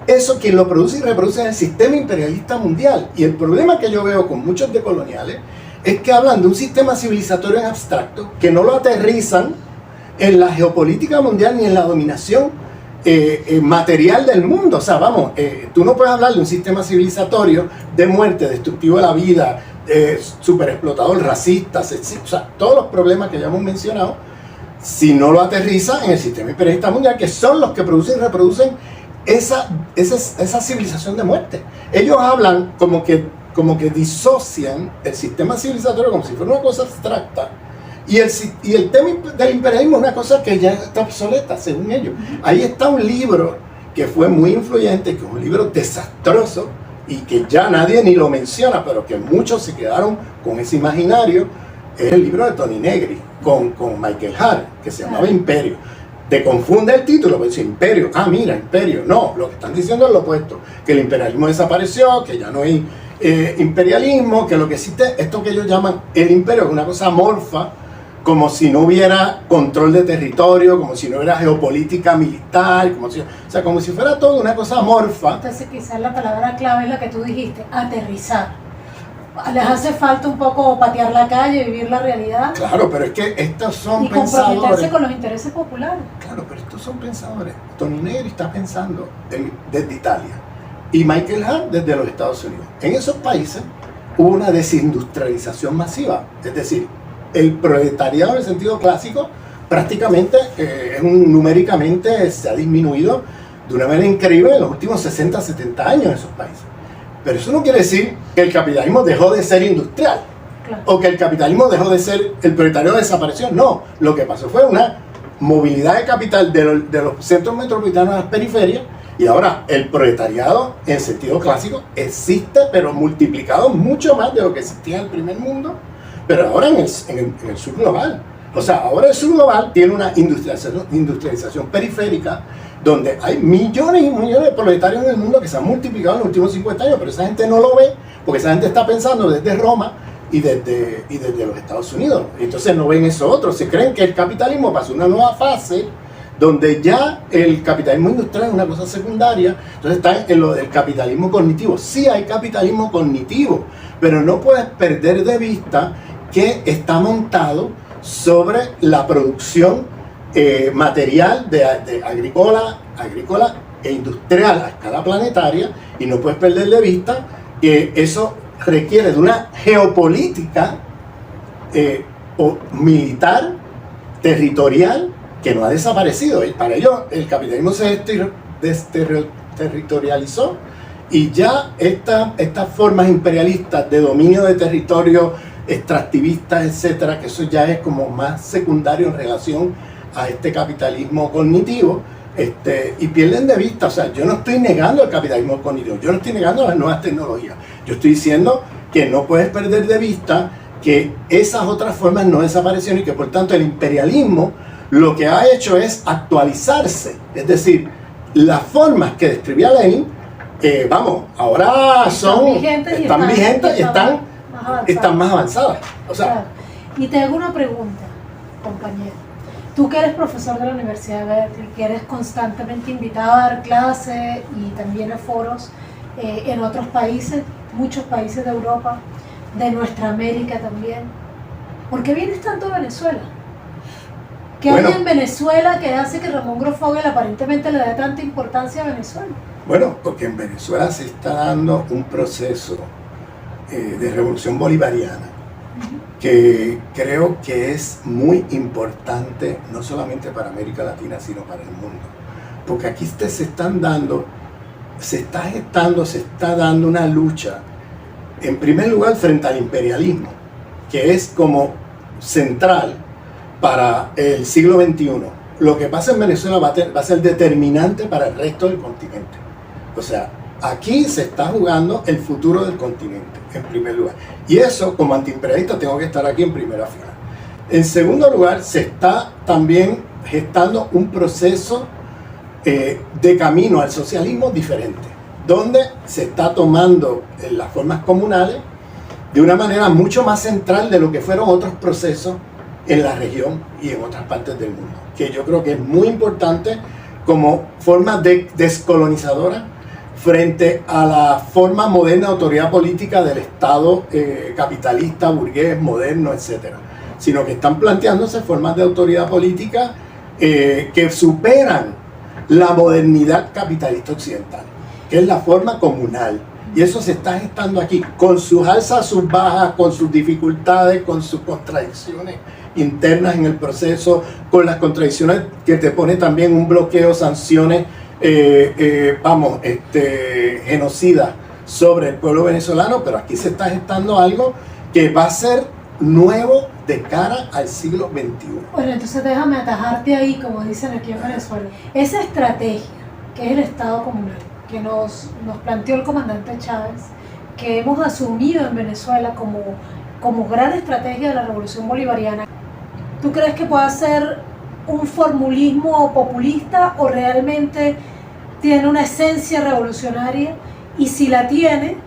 Eso quien lo produce y reproduce es el sistema imperialista mundial. Y el problema que yo veo con muchos decoloniales es que hablan de un sistema civilizatorio en abstracto, que no lo aterrizan en la geopolítica mundial ni en la dominación material del mundo. O sea, tú no puedes hablar de un sistema civilizatorio de muerte, destructivo de la vida, superexplotador, racista, sexista, o sea, todos los problemas que ya hemos mencionado, si no lo aterriza en el sistema imperialista mundial, que son los que producen y reproducen esa civilización de muerte. Ellos hablan como que disocian el sistema civilizatorio como si fuera una cosa abstracta, y el tema del imperialismo es una cosa que ya está obsoleta, según ellos. Ahí está un libro que fue muy influyente, que es un libro desastroso y que ya nadie ni lo menciona, pero que muchos se quedaron con ese imaginario. Es el libro de Tony Negri con Michael Hart, que se llamaba Imperio. Te confunde el título, porque dice Imperio, mira, Imperio. No, lo que están diciendo es lo opuesto, que el imperialismo desapareció, que ya no hay imperialismo, que lo que existe, esto que ellos llaman el imperio, es una cosa amorfa, como si no hubiera control de territorio, como si no hubiera geopolítica militar, como si fuera todo una cosa amorfa. Entonces quizás la palabra clave es la que tú dijiste, aterrizar. Les hace falta un poco patear la calle, vivir la realidad. Claro, pero es que estos son pensadores. Y comprometerse con los intereses populares. Claro, pero estos son pensadores. Tony Negri está pensando desde Italia y Michael Hart desde los Estados Unidos. En esos países hubo una desindustrialización masiva, es decir, el proletariado en el sentido clásico prácticamente numéricamente se ha disminuido de una manera increíble en los últimos 60, 70 años en esos países. Pero eso no quiere decir que el capitalismo dejó de ser industrial, claro, o que el capitalismo dejó de ser, el proletariado desapareció. No, lo que pasó fue una movilidad de capital de los centros metropolitanos a las periferias, y ahora el proletariado en sentido clásico existe, pero multiplicado mucho más de lo que existía en el primer mundo, pero ahora en el sur global. O sea, ahora el sur global tiene una industrialización periférica, donde hay millones y millones de proletarios en el mundo que se han multiplicado en los últimos 50 años, pero esa gente no lo ve, porque esa gente está pensando desde Roma y desde los Estados Unidos. Entonces no ven eso otro, se creen que el capitalismo pasó una nueva fase, donde ya el capitalismo industrial es una cosa secundaria. Entonces está en lo del capitalismo cognitivo. Sí hay capitalismo cognitivo, pero no puedes perder de vista que está montado sobre la producción material de agrícola e industrial a escala planetaria, y no puedes perder de vista que eso requiere de una geopolítica militar, territorial, que no ha desaparecido. Y para ello el capitalismo se desterritorializó, y ya estas formas imperialistas de dominio de territorio, extractivistas, etcétera, que eso ya es como más secundario en relación a este capitalismo cognitivo, y pierden de vista. O sea, yo no estoy negando el capitalismo cognitivo, yo no estoy negando las nuevas tecnologías, yo estoy diciendo que no puedes perder de vista que esas otras formas no desaparecieron, y que por tanto el imperialismo lo que ha hecho es actualizarse. Es decir, las formas que describía Lenin, ahora están vigentes y están más avanzadas. O sea, claro. Y te hago una pregunta, compañero. Tú que eres profesor de la Universidad de Berkeley, que eres constantemente invitado a dar clases y también a foros en otros países, muchos países de Europa, de nuestra América también. ¿Por qué vienes tanto a Venezuela? ¿Qué hay en Venezuela que hace que Ramón Grosfoguel aparentemente le dé tanta importancia a Venezuela? Bueno, porque en Venezuela se está dando un proceso de revolución bolivariana, que creo que es muy importante, no solamente para América Latina, sino para el mundo. Porque aquí se está dando una lucha, en primer lugar, frente al imperialismo, que es como central para el siglo XXI. Lo que pasa en Venezuela va a ser determinante para el resto del continente. O sea, aquí se está jugando el futuro del continente, en primer lugar. Y eso, como antiimperialista, tengo que estar aquí en primera fila. En segundo lugar, se está también gestando un proceso de camino al socialismo diferente, donde se está tomando las formas comunales de una manera mucho más central de lo que fueron otros procesos en la región y en otras partes del mundo, que yo creo que es muy importante como forma descolonizadora frente a la forma moderna de autoridad política del Estado capitalista, burgués, moderno, etc. Sino que están planteándose formas de autoridad política que superan la modernidad capitalista occidental, que es la forma comunal. Y eso se está gestando aquí, con sus alzas, sus bajas, con sus dificultades, con sus contradicciones internas en el proceso, con las contradicciones que te pone también un bloqueo, sanciones, genocida sobre el pueblo venezolano. Pero aquí se está gestando algo que va a ser nuevo de cara al siglo XXI. Bueno, entonces déjame atajarte ahí, como dicen aquí en Venezuela. Esa estrategia, que es el Estado comunal, que nos planteó el comandante Chávez, que hemos asumido en Venezuela como gran estrategia de la revolución bolivariana, ¿tú crees que puede ser un formulismo populista o realmente tiene una esencia revolucionaria? Y si la tiene,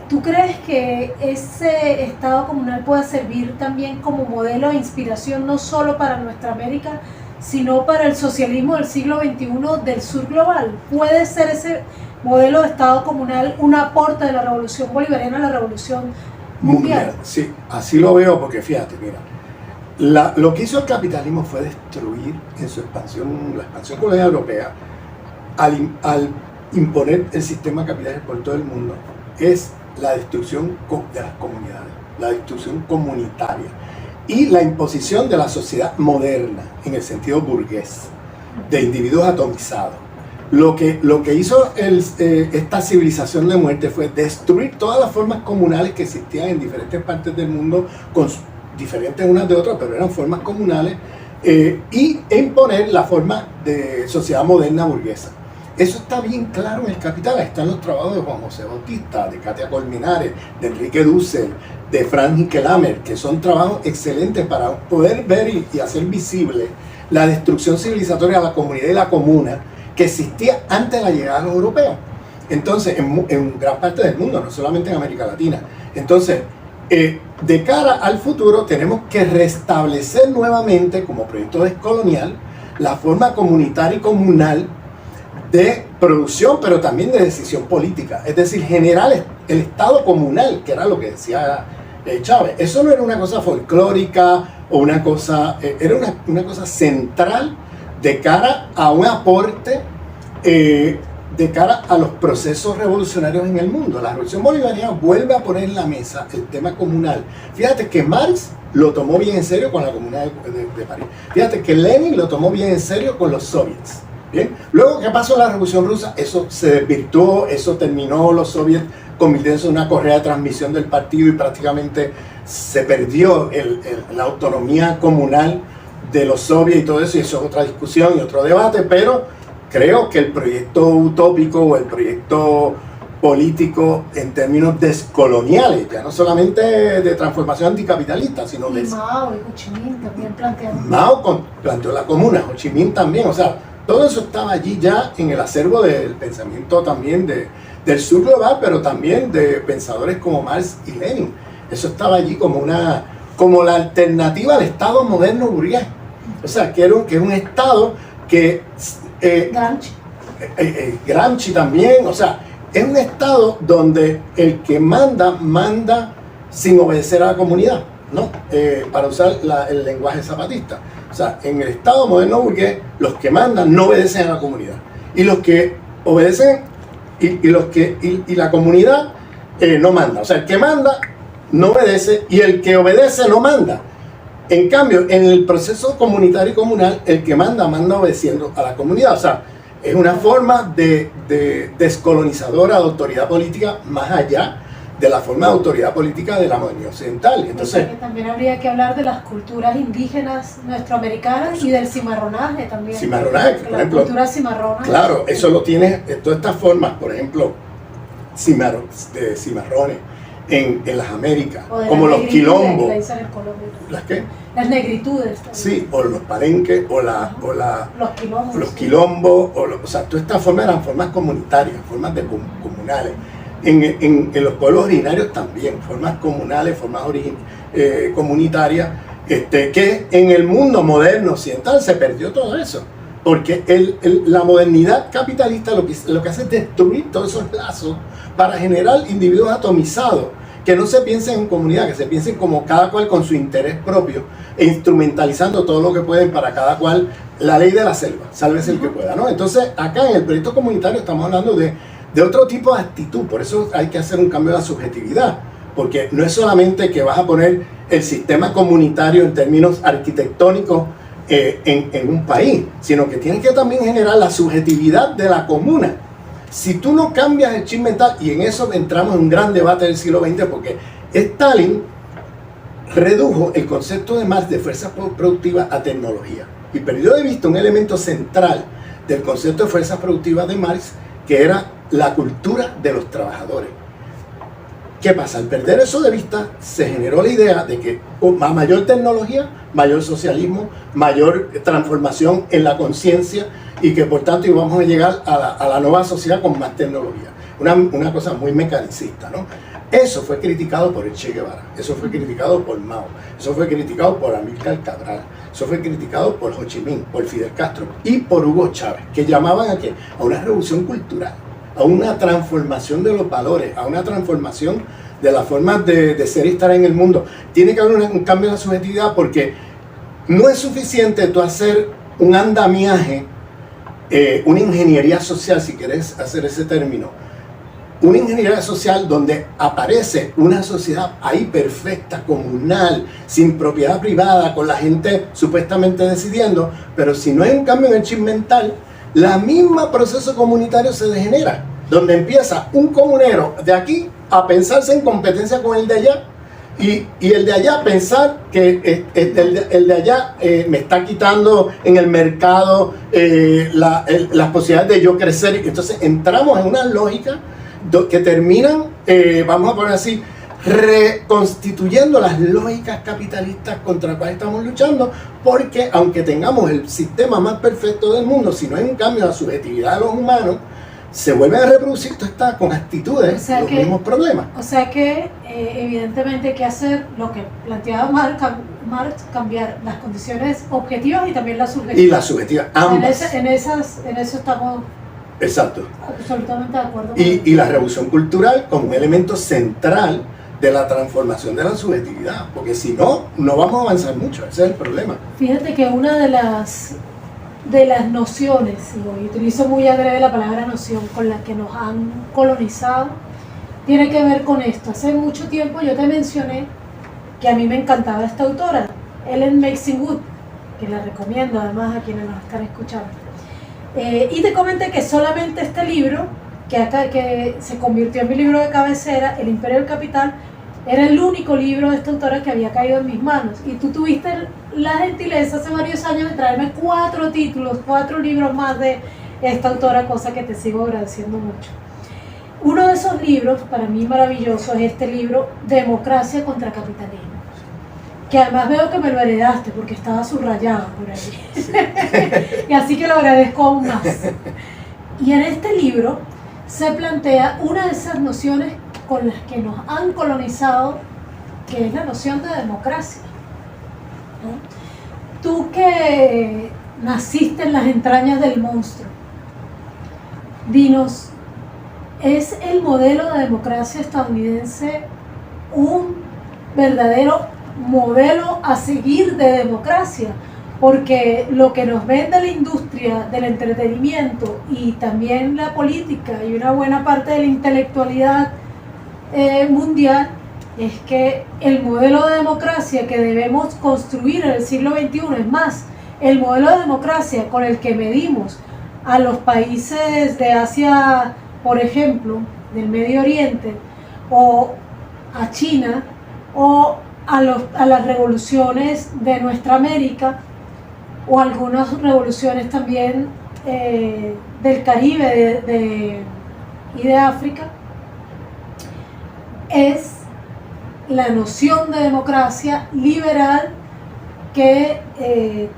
¿tú crees que ese Estado comunal puede servir también como modelo de inspiración no solo para nuestra América, sino para el socialismo del siglo XXI del sur global? ¿Puede ser ese modelo de Estado comunal un aporte de la revolución bolivariana a la revolución mundial? Sí, así lo veo, porque fíjate, mira, lo que hizo el capitalismo fue destruir en su expansión, la expansión colonial europea, al imponer el sistema capitalista por todo el mundo, es la destrucción de las comunidades, la destrucción comunitaria y la imposición de la sociedad moderna en el sentido burgués, de individuos atomizados. Lo que hizo esta civilización de muerte fue destruir todas las formas comunales que existían en diferentes partes del mundo, diferentes unas de otras, pero eran formas comunales, e imponer la forma de sociedad moderna burguesa. Eso está bien claro en El Capital. Ahí están los trabajos de Juan José Bautista, de Katia Colmenares, de Enrique Dussel, de Frank Hinkelamer, que son trabajos excelentes para poder ver y hacer visible la destrucción civilizatoria de la comunidad y la comuna que existía antes de la llegada de los europeos. Entonces, en gran parte del mundo, no solamente en América Latina. Entonces, de cara al futuro, tenemos que restablecer nuevamente, como proyecto descolonial, la forma comunitaria y comunal de producción, pero también de decisión política. Es decir, generar el Estado comunal, que era lo que decía Chávez. Eso no era una cosa folclórica o una cosa, era una cosa central de cara a un aporte, de cara a los procesos revolucionarios en el mundo. La revolución bolivariana vuelve a poner en la mesa el tema comunal. Fíjate que Marx lo tomó bien en serio con la Comuna de París. Fíjate que Lenin lo tomó bien en serio con los soviets. Bien. Luego, ¿qué pasó en la Revolución Rusa? Eso se desvirtuó, eso terminó, los soviets convirtiéndose en una correa de transmisión del partido y prácticamente se perdió la autonomía comunal de los soviets y todo eso, y eso es otra discusión y otro debate, pero creo que el proyecto utópico o el proyecto político en términos descoloniales, ya no solamente de transformación anticapitalista, sino de... Mao y Ho Chi Minh también plantearon. Mao planteó la comuna, Ho Chi Minh también, o sea, todo eso estaba allí ya en el acervo del pensamiento también del sur global, pero también de pensadores como Marx y Lenin. Eso estaba allí como la alternativa al Estado moderno burgués. O sea, que es un Estado que... Gramsci también, o sea, es un Estado donde el que manda sin obedecer a la comunidad, ¿no? Para usar el lenguaje zapatista. O sea, en el Estado moderno burgués, los que mandan no obedecen a la comunidad. Y los que obedecen y la comunidad no manda. O sea, el que manda no obedece y el que obedece no manda. En cambio, en el proceso comunitario y comunal, el que manda obedeciendo a la comunidad. O sea, es una forma de descolonizadora de autoridad política más allá de la forma de autoridad política de la modernidad occidental. Entonces, también habría que hablar de las culturas indígenas nuestroamericanas y del cimarronaje también. Cimarronaje, por ejemplo. La cultura cimarrona. Claro, eso lo tiene, todas estas formas, por ejemplo, de cimarrones en las Américas, como los quilombos. ¿Las qué? Las negritudes. También. Sí, o los palenques, los quilombos, o sea, todas estas formas eran formas comunitarias, formas comunales. En los pueblos originarios también, formas comunales, formas comunitarias, que en el mundo moderno occidental se perdió todo eso, porque la modernidad capitalista lo que hace es destruir todos esos lazos para generar individuos atomizados, que no se piensen en comunidad, que se piensen como cada cual con su interés propio, e instrumentalizando todo lo que pueden para cada cual, la ley de la selva, sálvese el que pueda, ¿no? Entonces, acá en el proyecto comunitario estamos hablando de otro tipo de actitud. Por eso hay que hacer un cambio de la subjetividad, porque no es solamente que vas a poner el sistema comunitario en términos arquitectónicos en un país, sino que tienes que también generar la subjetividad de la comuna. Si tú no cambias el chip mental, y en eso entramos en un gran debate del siglo XX, porque Stalin redujo el concepto de Marx de fuerza productiva a tecnología y perdió de vista un elemento central del concepto de fuerza productiva de Marx, que era la cultura de los trabajadores. ¿Qué pasa? Al perder eso de vista, se generó la idea de que a mayor tecnología, mayor socialismo, mayor transformación en la conciencia, y que por tanto íbamos a llegar a la nueva sociedad con más tecnología. Una cosa muy mecanicista, ¿no? Eso fue criticado por el Che Guevara, eso fue criticado por Mao, eso fue criticado por Amílcar Cabral, eso fue criticado por Ho Chi Minh, por Fidel Castro y por Hugo Chávez, que llamaban ¿a qué? A una revolución cultural, a una transformación de los valores, a una transformación de las formas de ser y estar en el mundo. Tiene que haber un cambio en la subjetividad, porque no es suficiente tú hacer un andamiaje, una ingeniería social, si quieres hacer ese término, una ingeniería social donde aparece una sociedad ahí perfecta, comunal, sin propiedad privada, con la gente supuestamente decidiendo, pero si no hay un cambio en el chip mental, la misma proceso comunitario se degenera, donde empieza un comunero de aquí a pensarse en competencia con el de allá, y el de allá pensar que el de allá me está quitando en el mercado las posibilidades de yo crecer. Entonces entramos en una lógica que terminan, vamos a poner así, reconstituyendo las lógicas capitalistas contra las cuales estamos luchando, porque aunque tengamos el sistema más perfecto del mundo, si no hay un cambio en la subjetividad de los humanos, se vuelven a reproducir todas estas con actitudes, los mismos problemas. O sea que evidentemente hay que hacer lo que planteaba Marx, cambiar las condiciones objetivas y también las subjetivas. Y las subjetivas, ambas. En eso estamos exacto. Absolutamente de acuerdo. Y la revolución cultural como un elemento central de la transformación de la subjetividad, porque si no, no vamos a avanzar mucho, ese es el problema. Fíjate que una de las nociones, y utilizo muy adrede la palabra noción, con la que nos han colonizado, tiene que ver con esto. Hace mucho tiempo yo te mencioné que a mí me encantaba esta autora, Ellen Maxine-Wood, que la recomiendo además a quienes nos están escuchando. Y te comenté que solamente este libro, que se convirtió en mi libro de cabecera, El Imperio del Capital, era el único libro de esta autora que había caído en mis manos. Y tú tuviste la gentileza hace varios años de traerme 4 títulos, 4 libros más de esta autora, cosa que te sigo agradeciendo mucho. Uno de esos libros, para mí maravilloso, es este libro, Democracia contra Capitalismo, que además veo que me lo heredaste porque estaba subrayado por ahí. Sí. Y así que lo agradezco aún más. Y en este libro se plantea una de esas nociones con las que nos han colonizado, que es la noción de democracia, ¿no? Tú que naciste en las entrañas del monstruo, dinos, ¿es el modelo de democracia estadounidense un verdadero modelo a seguir de democracia? Porque lo que nos vende la industria del entretenimiento y también la política y una buena parte de la intelectualidad mundial es que el modelo de democracia que debemos construir en el siglo XXI, es más, el modelo de democracia con el que medimos a los países de Asia, por ejemplo, del Medio Oriente, o a China, o a las revoluciones de nuestra América, o algunas revoluciones también del Caribe y de África, es la noción de democracia liberal que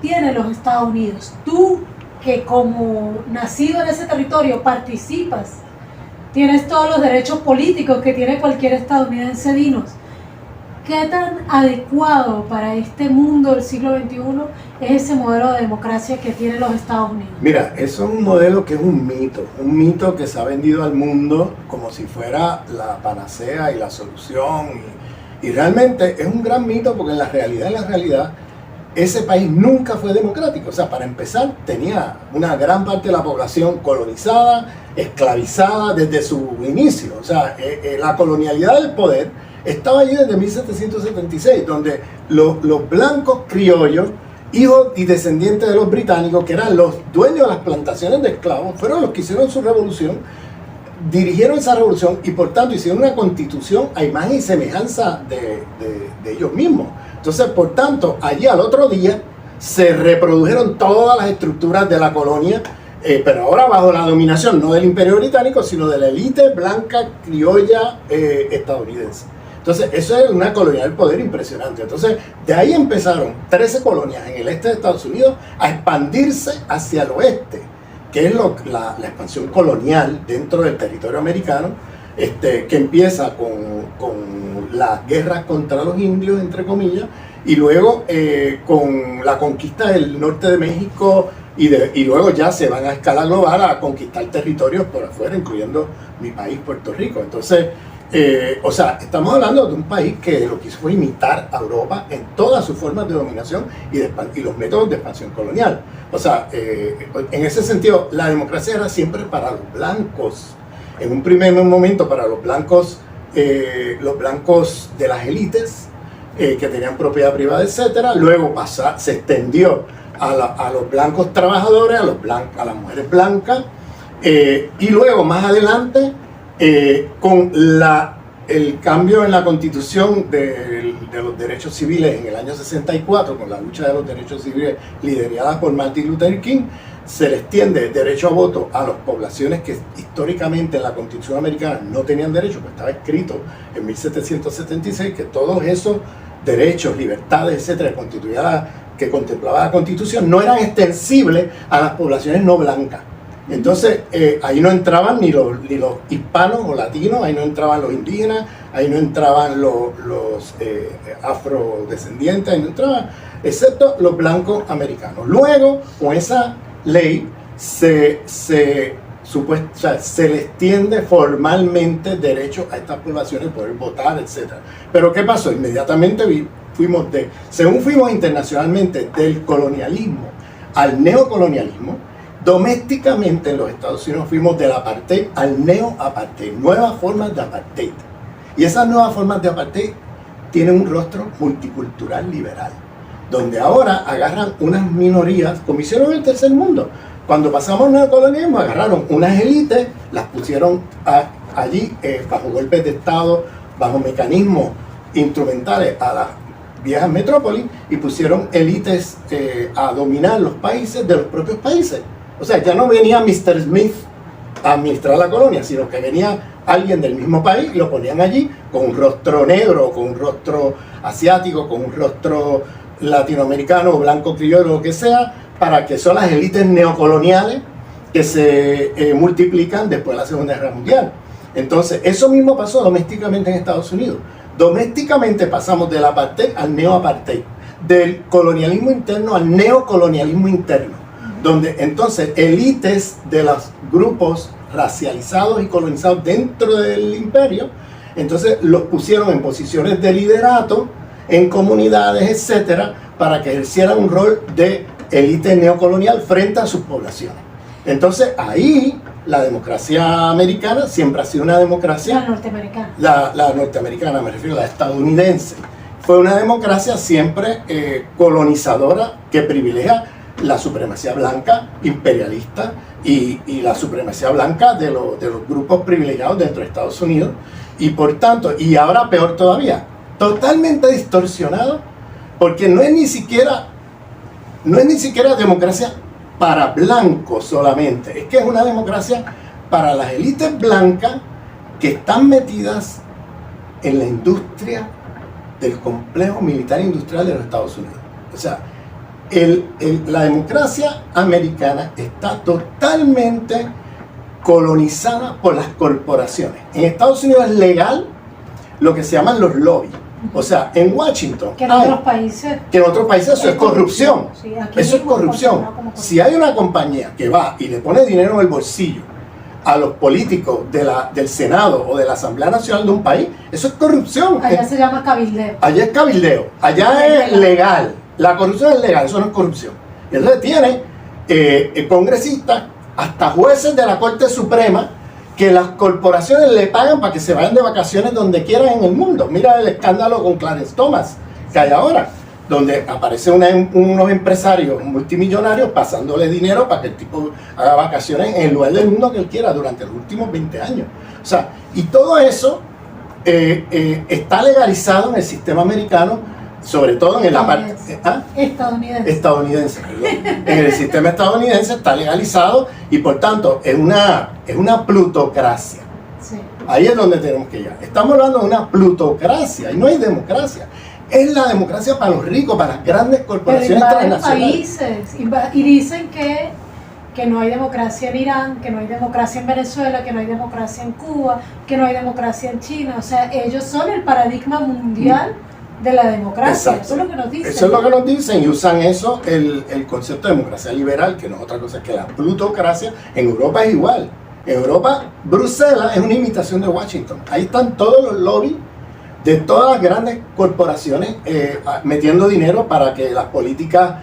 tiene los Estados Unidos. Tú, que como nacido en ese territorio participas, tienes todos los derechos políticos que tiene cualquier estadounidense, dinos, ¿qué tan adecuado para este mundo del siglo XXI es ese modelo de democracia que tienen los Estados Unidos? Mira, eso es un modelo que es un mito que se ha vendido al mundo como si fuera la panacea y la solución, y realmente es un gran mito porque en la realidad, ese país nunca fue democrático. O sea, para empezar, tenía una gran parte de la población colonizada, esclavizada desde su inicio. O sea, la colonialidad del poder estaba allí desde 1776, donde los blancos criollos, hijos y descendientes de los británicos, que eran los dueños de las plantaciones de esclavos, fueron los que hicieron su revolución, dirigieron esa revolución y por tanto hicieron una constitución a imagen y semejanza de ellos mismos. Entonces, por tanto, allí al otro día se reprodujeron todas las estructuras de la colonia, pero ahora bajo la dominación no del Imperio Británico, sino de la élite blanca criolla estadounidense. Entonces, eso es una colonia del poder impresionante. Entonces, de ahí empezaron 13 colonias en el este de Estados Unidos a expandirse hacia el oeste, que es la expansión colonial dentro del territorio americano, que empieza con las guerras contra los indios, entre comillas, y luego con la conquista del norte de México, y luego ya se van a escala global a conquistar territorios por afuera, incluyendo mi país, Puerto Rico. Entonces, o sea, estamos hablando de un país que lo que hizo fue imitar a Europa en todas sus formas de dominación y los métodos de expansión colonial. O sea, en ese sentido, la democracia era siempre para los blancos. En un primer momento para los blancos de las élites que tenían propiedad privada, etcétera. Luego se extendió a los blancos trabajadores, a las mujeres blancas, y luego más adelante con el cambio en la Constitución de los derechos civiles en el año 64, con la lucha de los derechos civiles liderada por Martin Luther King, se les extiende derecho a voto a las poblaciones que históricamente en la Constitución americana no tenían derecho, pues estaba escrito en 1776 que todos esos derechos, libertades, etcétera, que contemplaba la Constitución, no eran extensibles a las poblaciones no blancas. Entonces, ahí no entraban ni los hispanos o latinos, ahí no entraban los indígenas, ahí no entraban los afrodescendientes, ahí no entraban, excepto los blancos americanos. Luego, con esa ley, se le extiende formalmente derecho a estas poblaciones poder votar, etc. Pero ¿qué pasó? Inmediatamente según fuimos internacionalmente del colonialismo al neocolonialismo, domésticamente en los Estados Unidos fuimos del apartheid al neo-apartheid, nuevas formas de apartheid. Y esas nuevas formas de apartheid tienen un rostro multicultural liberal, donde ahora agarran unas minorías, como hicieron en el tercer mundo. Cuando pasamos al neocolonialismo, agarraron unas élites, las pusieron allí bajo golpes de Estado, bajo mecanismos instrumentales a las viejas metrópolis, y pusieron élites a dominar los países de los propios países. O sea, ya no venía Mr. Smith a administrar la colonia, sino que venía alguien del mismo país y lo ponían allí con un rostro negro, con un rostro asiático, con un rostro latinoamericano, blanco, criollo, lo que sea, para que son las élites neocoloniales que se multiplican después de la Segunda Guerra Mundial. Entonces, eso mismo pasó domésticamente en Estados Unidos. Domésticamente pasamos del apartheid al neo-apartheid, del colonialismo interno al neocolonialismo interno, donde entonces élites de los grupos racializados y colonizados dentro del imperio, entonces los pusieron en posiciones de liderato, en comunidades, etcétera, para que ejercieran un rol de élite neocolonial frente a sus poblaciones. Entonces ahí la democracia americana siempre ha sido una democracia... La norteamericana. La norteamericana, me refiero a la estadounidense. Fue una democracia siempre colonizadora que privilegia la supremacía blanca imperialista y la supremacía blanca de los grupos privilegiados dentro de Estados Unidos. Y por tanto, y ahora peor todavía, totalmente distorsionado, porque no es ni siquiera democracia para blancos solamente, es que es una democracia para las élites blancas que están metidas en la industria del complejo militar industrial de los Estados Unidos. O sea, la democracia americana está totalmente colonizada por las corporaciones. En Estados Unidos es legal lo que se llaman los lobbies. O sea, en Washington... Que en otros países eso es corrupción. Sí, eso es corrupción. Si hay una compañía que va y le pone dinero en el bolsillo a los políticos del Senado o de la Asamblea Nacional de un país, eso es corrupción. Allá se llama cabildeo. Allá es cabildeo. Allá es legal. La corrupción es legal, eso no es corrupción. Y entonces tiene congresistas, hasta jueces de la Corte Suprema, que las corporaciones le pagan para que se vayan de vacaciones donde quieran en el mundo. Mira el escándalo con Clarence Thomas que hay ahora, donde aparecen unos empresarios multimillonarios pasándole dinero para que el tipo haga vacaciones en el lugar del mundo que él quiera durante los últimos 20 años. O sea, y todo eso está legalizado en el sistema americano, sobre todo en la parte estadounidense, perdón. En el sistema estadounidense está legalizado y por tanto es una plutocracia. Sí. Ahí es donde tenemos que llegar. Estamos hablando de una plutocracia y no hay democracia. Es la democracia para los ricos, para las grandes corporaciones transnacionales. Países y dicen que no hay democracia en Irán, que no hay democracia en Venezuela, que no hay democracia en Cuba, que no hay democracia en China. O sea, ellos son el paradigma mundial de la democracia. Exacto. Eso es lo que nos dicen. Eso es lo que nos dicen y usan eso, el concepto de democracia liberal, que no es otra cosa que la plutocracia. En Europa es igual. En Europa, Bruselas es una imitación de Washington. Ahí están todos los lobbies de todas las grandes corporaciones metiendo dinero para que las políticas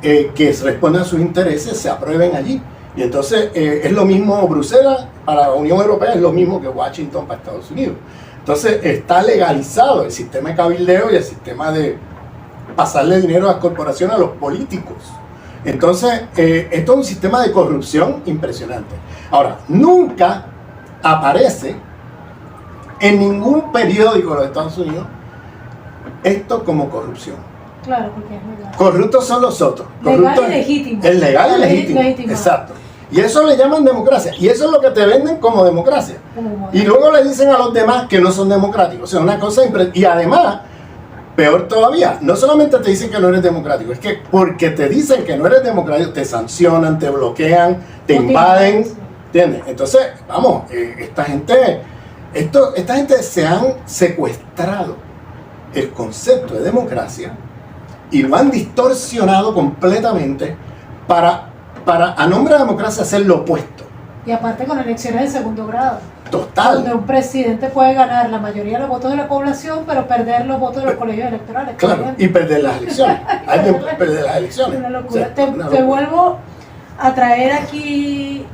que respondan a sus intereses se aprueben allí. Y entonces es lo mismo Bruselas para la Unión Europea, es lo mismo que Washington para Estados Unidos. Entonces está legalizado el sistema de cabildeo y el sistema de pasarle dinero a las corporaciones, a los políticos. Entonces, esto es un sistema de corrupción impresionante. Ahora, nunca aparece en ningún periódico de los Estados Unidos esto como corrupción. Claro, porque es legal. Corruptos son los otros. Legal y legítimo. Es legal y legítimo. Exacto. Y eso le llaman democracia. Y eso es lo que te venden como democracia. Y luego le dicen a los demás que no son democráticos. O sea, una cosa y además, peor todavía, no solamente te dicen que no eres democrático, es que porque te dicen que no eres democrático, te sancionan, te bloquean, te invaden. ¿Entiendes? Entonces, vamos, esta gente se han secuestrado el concepto de democracia y lo han distorsionado completamente para a nombre de democracia hacer lo opuesto. Y aparte con elecciones de segundo grado. Total. Donde un presidente puede ganar la mayoría de los votos de la población, pero perder los votos de los colegios electorales. Claro, y perder las elecciones. Alguien puede perder las elecciones. Una locura. O sea, Te vuelvo a traer aquí,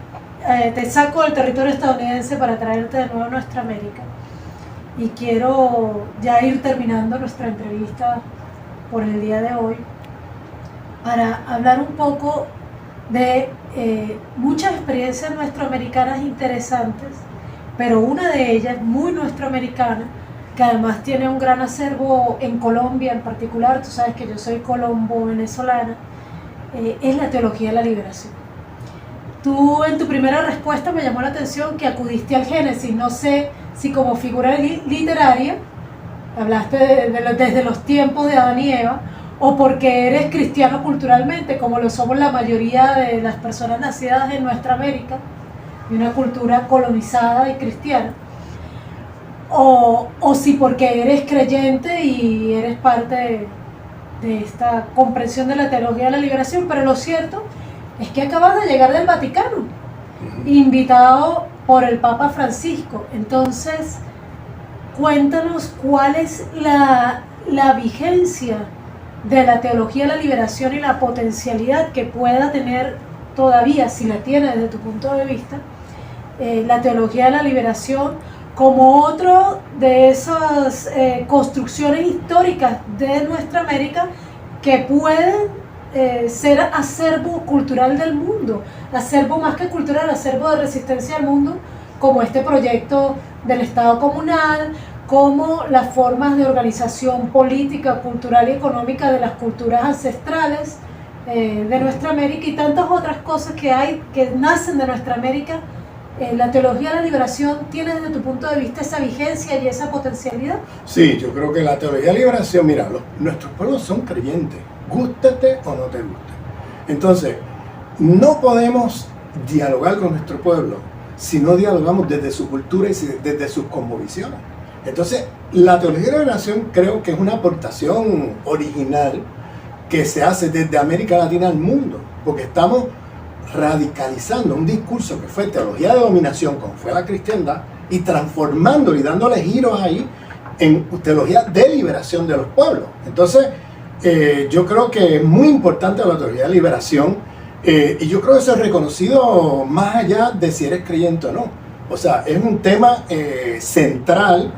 te saco del territorio estadounidense para traerte de nuevo a nuestra América. Y quiero ya ir terminando nuestra entrevista por el día de hoy para hablar un poco de muchas experiencias nuestroamericanas interesantes, pero una de ellas muy nuestroamericana, que además tiene un gran acervo en Colombia en particular, tú sabes que yo soy colombo-venezolana, es la teología de la liberación. Tú en tu primera respuesta me llamó la atención que acudiste al Génesis, no sé si como figura literaria, hablaste desde los tiempos de Adán y Eva, o porque eres cristiano culturalmente, como lo somos la mayoría de las personas nacidas en nuestra América, de una cultura colonizada y cristiana, o si porque eres creyente y eres parte de esta comprensión de la teología de la liberación. Pero lo cierto es que acabas de llegar del Vaticano, invitado por el Papa Francisco. Entonces, cuéntanos cuál es la vigencia de la teología de la liberación y la potencialidad que pueda tener todavía, si la tiene desde tu punto de vista, la teología de la liberación como otro de esas construcciones históricas de nuestra América que pueden ser acervo cultural del mundo, acervo más que cultural, acervo de resistencia al mundo, como este proyecto del Estado comunal, como las formas de organización política, cultural y económica de las culturas ancestrales de nuestra América y tantas otras cosas que hay que nacen de nuestra América. ¿La teología de la liberación tiene desde tu punto de vista esa vigencia y esa potencialidad? Sí, yo creo que la teología de la liberación, mira, nuestros pueblos son creyentes, gústate o no te guste. Entonces, no podemos dialogar con nuestro pueblo si no dialogamos desde su cultura y desde sus cosmovisiones. Entonces, la teología de la liberación creo que es una aportación original que se hace desde América Latina al mundo, porque estamos radicalizando un discurso que fue teología de dominación, como fue la cristiandad, y transformándolo y dándole giros ahí en teología de liberación de los pueblos. Entonces, yo creo que es muy importante la teología de liberación, y yo creo que eso es reconocido más allá de si eres creyente o no. O sea, es un tema central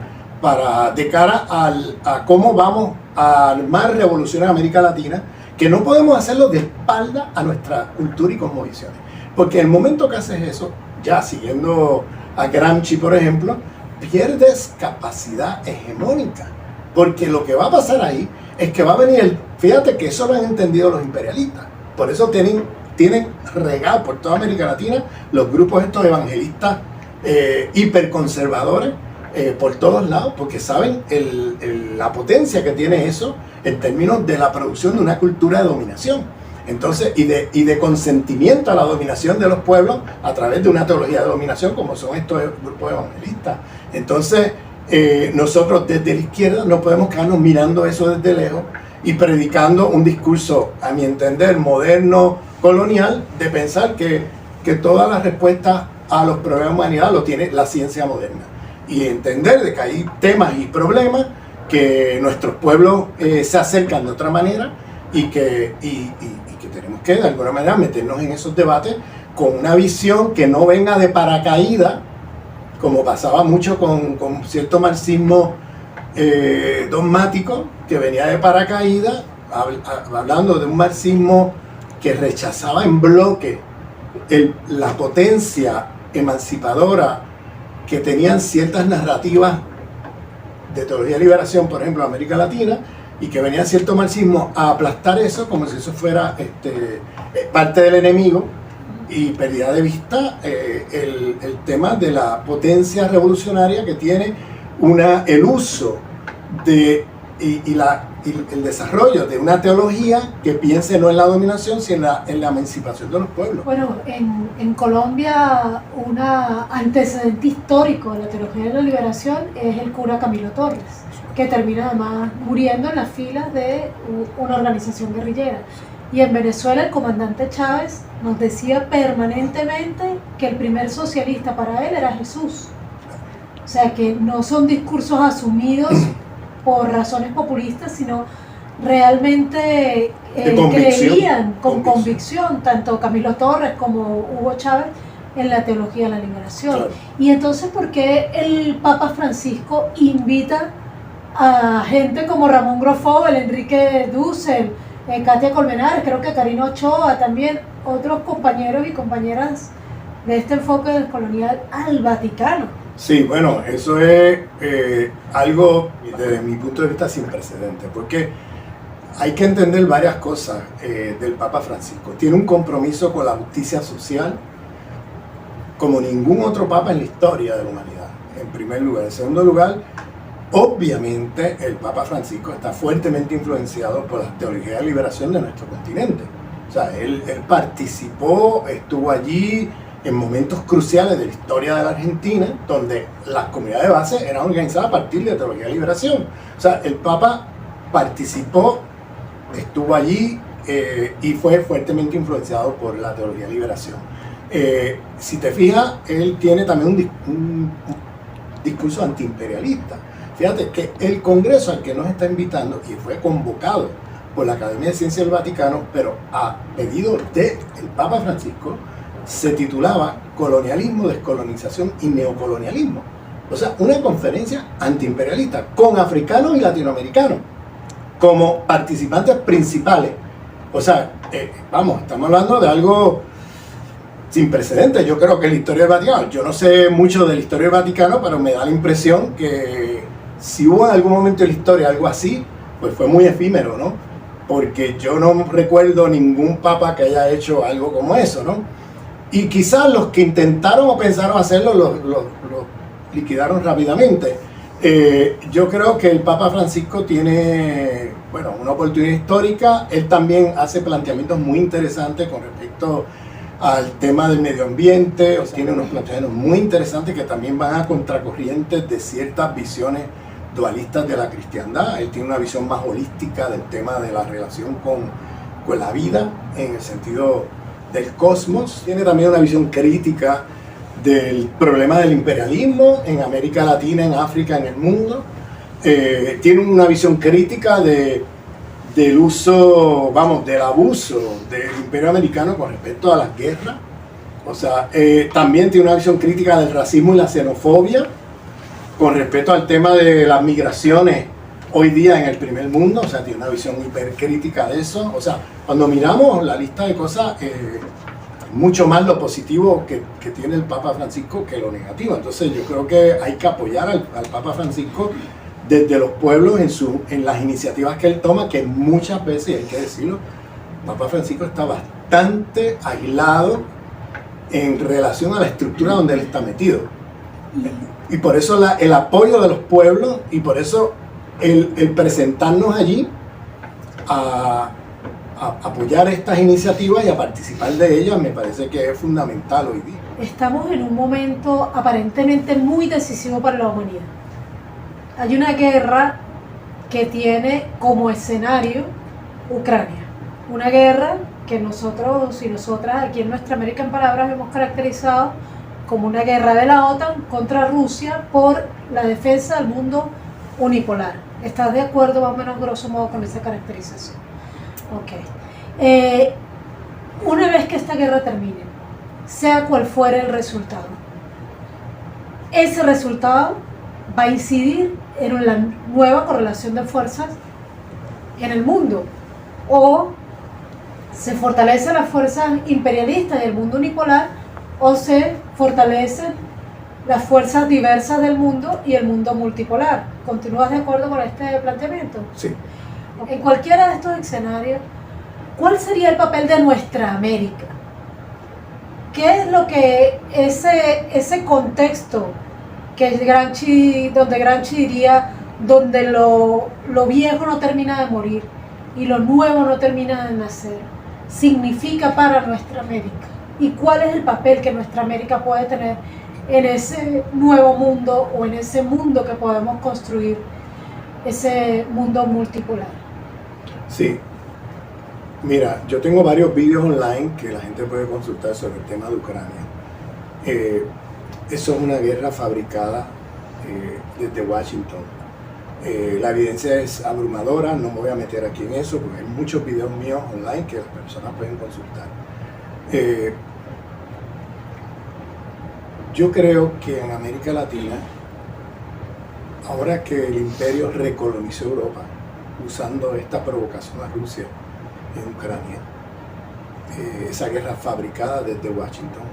de cara a cómo vamos a armar revolución en América Latina, que no podemos hacerlo de espalda a nuestra cultura y cosmovisiones. Porque en el momento que haces eso, ya siguiendo a Gramsci, por ejemplo, pierdes capacidad hegemónica. Porque lo que va a pasar ahí es que va a venir fíjate que eso lo han entendido los imperialistas. Por eso tienen regado por toda América Latina los grupos estos evangelistas hiperconservadores por todos lados, porque saben la potencia que tiene eso en términos de la producción de una cultura de dominación. Entonces, y de consentimiento a la dominación de los pueblos a través de una teología de dominación como son estos grupos evangelistas. Entonces, nosotros desde la izquierda no podemos quedarnos mirando eso desde lejos y predicando un discurso, a mi entender, moderno, colonial, de pensar que todas las respuestas a los problemas de humanidad lo tiene la ciencia moderna. Y entender de que hay temas y problemas que nuestros pueblos se acercan de otra manera y que tenemos que de alguna manera meternos en esos debates con una visión que no venga de paracaídas, como pasaba mucho con cierto marxismo dogmático que venía de paracaídas, hablando de un marxismo que rechazaba en bloque la potencia emancipadora que tenían ciertas narrativas de teología de liberación, por ejemplo, en América Latina, y que venía cierto marxismo a aplastar eso como si eso fuera parte del enemigo, y perdía de vista el tema de la potencia revolucionaria que tiene el uso de y el desarrollo de una teología que piense no en la dominación, sino en la emancipación de los pueblos. Bueno, en Colombia un antecedente histórico de la teología de la liberación es el cura Camilo Torres, que termina además muriendo en las filas de una organización guerrillera. Y en Venezuela el comandante Chávez nos decía permanentemente que el primer socialista para él era Jesús. O sea, que no son discursos asumidos por razones populistas, sino realmente creían con convicción, tanto Camilo Torres como Hugo Chávez, en la teología de la liberación. Claro. Y entonces, ¿por qué el Papa Francisco invita a gente como Ramón Grofó, el Enrique Dussel, Katia Colmenares, creo que Karina Ochoa, también otros compañeros y compañeras de este enfoque descolonial al Vaticano? Sí, bueno, eso es algo desde mi punto de vista sin precedentes, porque hay que entender varias cosas del Papa Francisco. Tiene un compromiso con la justicia social como ningún otro papa en la historia de la humanidad, en primer lugar. En segundo lugar, obviamente el Papa Francisco está fuertemente influenciado por la teología de liberación de nuestro continente. O sea, él participó, estuvo allí en momentos cruciales de la historia de la Argentina, donde las comunidades de base eran organizadas a partir de la teología de liberación. O sea, el Papa participó, estuvo allí y fue fuertemente influenciado por la teología de liberación. Si te fijas, él tiene también un discurso antiimperialista. Fíjate que el Congreso al que nos está invitando, y fue convocado por la Academia de Ciencias del Vaticano, pero a pedido del Papa Francisco, se titulaba Colonialismo, Descolonización y Neocolonialismo. O sea, una conferencia antiimperialista con africanos y latinoamericanos como participantes principales. O sea, estamos hablando de algo sin precedentes. Yo creo que la historia del Vaticano, yo no sé mucho de la historia del Vaticano, pero me da la impresión que si hubo en algún momento de la historia algo así, pues fue muy efímero, ¿no? Porque yo no recuerdo ningún papa que haya hecho algo como eso, ¿no? Y quizás los que intentaron o pensaron hacerlo los liquidaron rápidamente. Yo creo que el Papa Francisco tiene, bueno, una oportunidad histórica. Él también hace planteamientos muy interesantes con respecto al tema del medio ambiente. O sea, tiene unos planteamientos muy interesantes que también van a contracorriente de ciertas visiones dualistas de la cristiandad. Él tiene una visión más holística del tema de la relación con la vida, en el sentido del cosmos. Tiene también una visión crítica del problema del imperialismo en América Latina, en África, en el mundo. Tiene una visión crítica del uso, del abuso del imperio americano con respecto a las guerras. O sea, también tiene una visión crítica del racismo y la xenofobia con respecto al tema de las migraciones hoy día en el primer mundo. O sea, tiene una visión hipercrítica de eso. O sea, cuando miramos la lista de cosas, mucho más lo positivo que tiene el Papa Francisco que lo negativo. Entonces yo creo que hay que apoyar al Papa Francisco desde los pueblos en las iniciativas que él toma, que muchas veces, hay que decirlo, el Papa Francisco está bastante aislado en relación a la estructura donde él está metido. Y por eso el apoyo de los pueblos, y por eso el presentarnos allí a apoyar estas iniciativas y a participar de ellas, me parece que es fundamental hoy día. Estamos en un momento aparentemente muy decisivo para la humanidad. Hay una guerra que tiene como escenario Ucrania. Una guerra que nosotros y nosotras aquí en Nuestra América en Palabras hemos caracterizado como una guerra de la OTAN contra Rusia por la defensa del mundo unipolar. ¿Estás de acuerdo más o menos grosso modo con esa caracterización? Ok. Una vez que esta guerra termine, sea cual fuere el resultado, ese resultado va a incidir en la nueva correlación de fuerzas en el mundo, o ¿Se fortalecen las fuerzas imperialistas y el mundo unipolar o se fortalecen las fuerzas diversas del mundo y el mundo multipolar? ¿Continúas de acuerdo con este planteamiento? Sí. En cualquiera de estos escenarios, ¿cuál sería el papel de nuestra América? ¿Qué es lo que ese contexto donde Gramsci diría, donde lo viejo no termina de morir y lo nuevo no termina de nacer, significa para nuestra América? ¿Y cuál es el papel que nuestra América puede tener en ese nuevo mundo o en ese mundo que podemos construir, ese mundo multipolar? Sí. Mira, yo tengo varios vídeos online que la gente puede consultar sobre el tema de Ucrania. Eso es una guerra fabricada desde Washington. La evidencia es abrumadora, no me voy a meter aquí en eso porque hay muchos videos míos online que las personas pueden consultar. Yo creo que en América Latina, ahora que el imperio recolonizó Europa, usando esta provocación a Rusia en Ucrania, esa guerra fabricada desde Washington,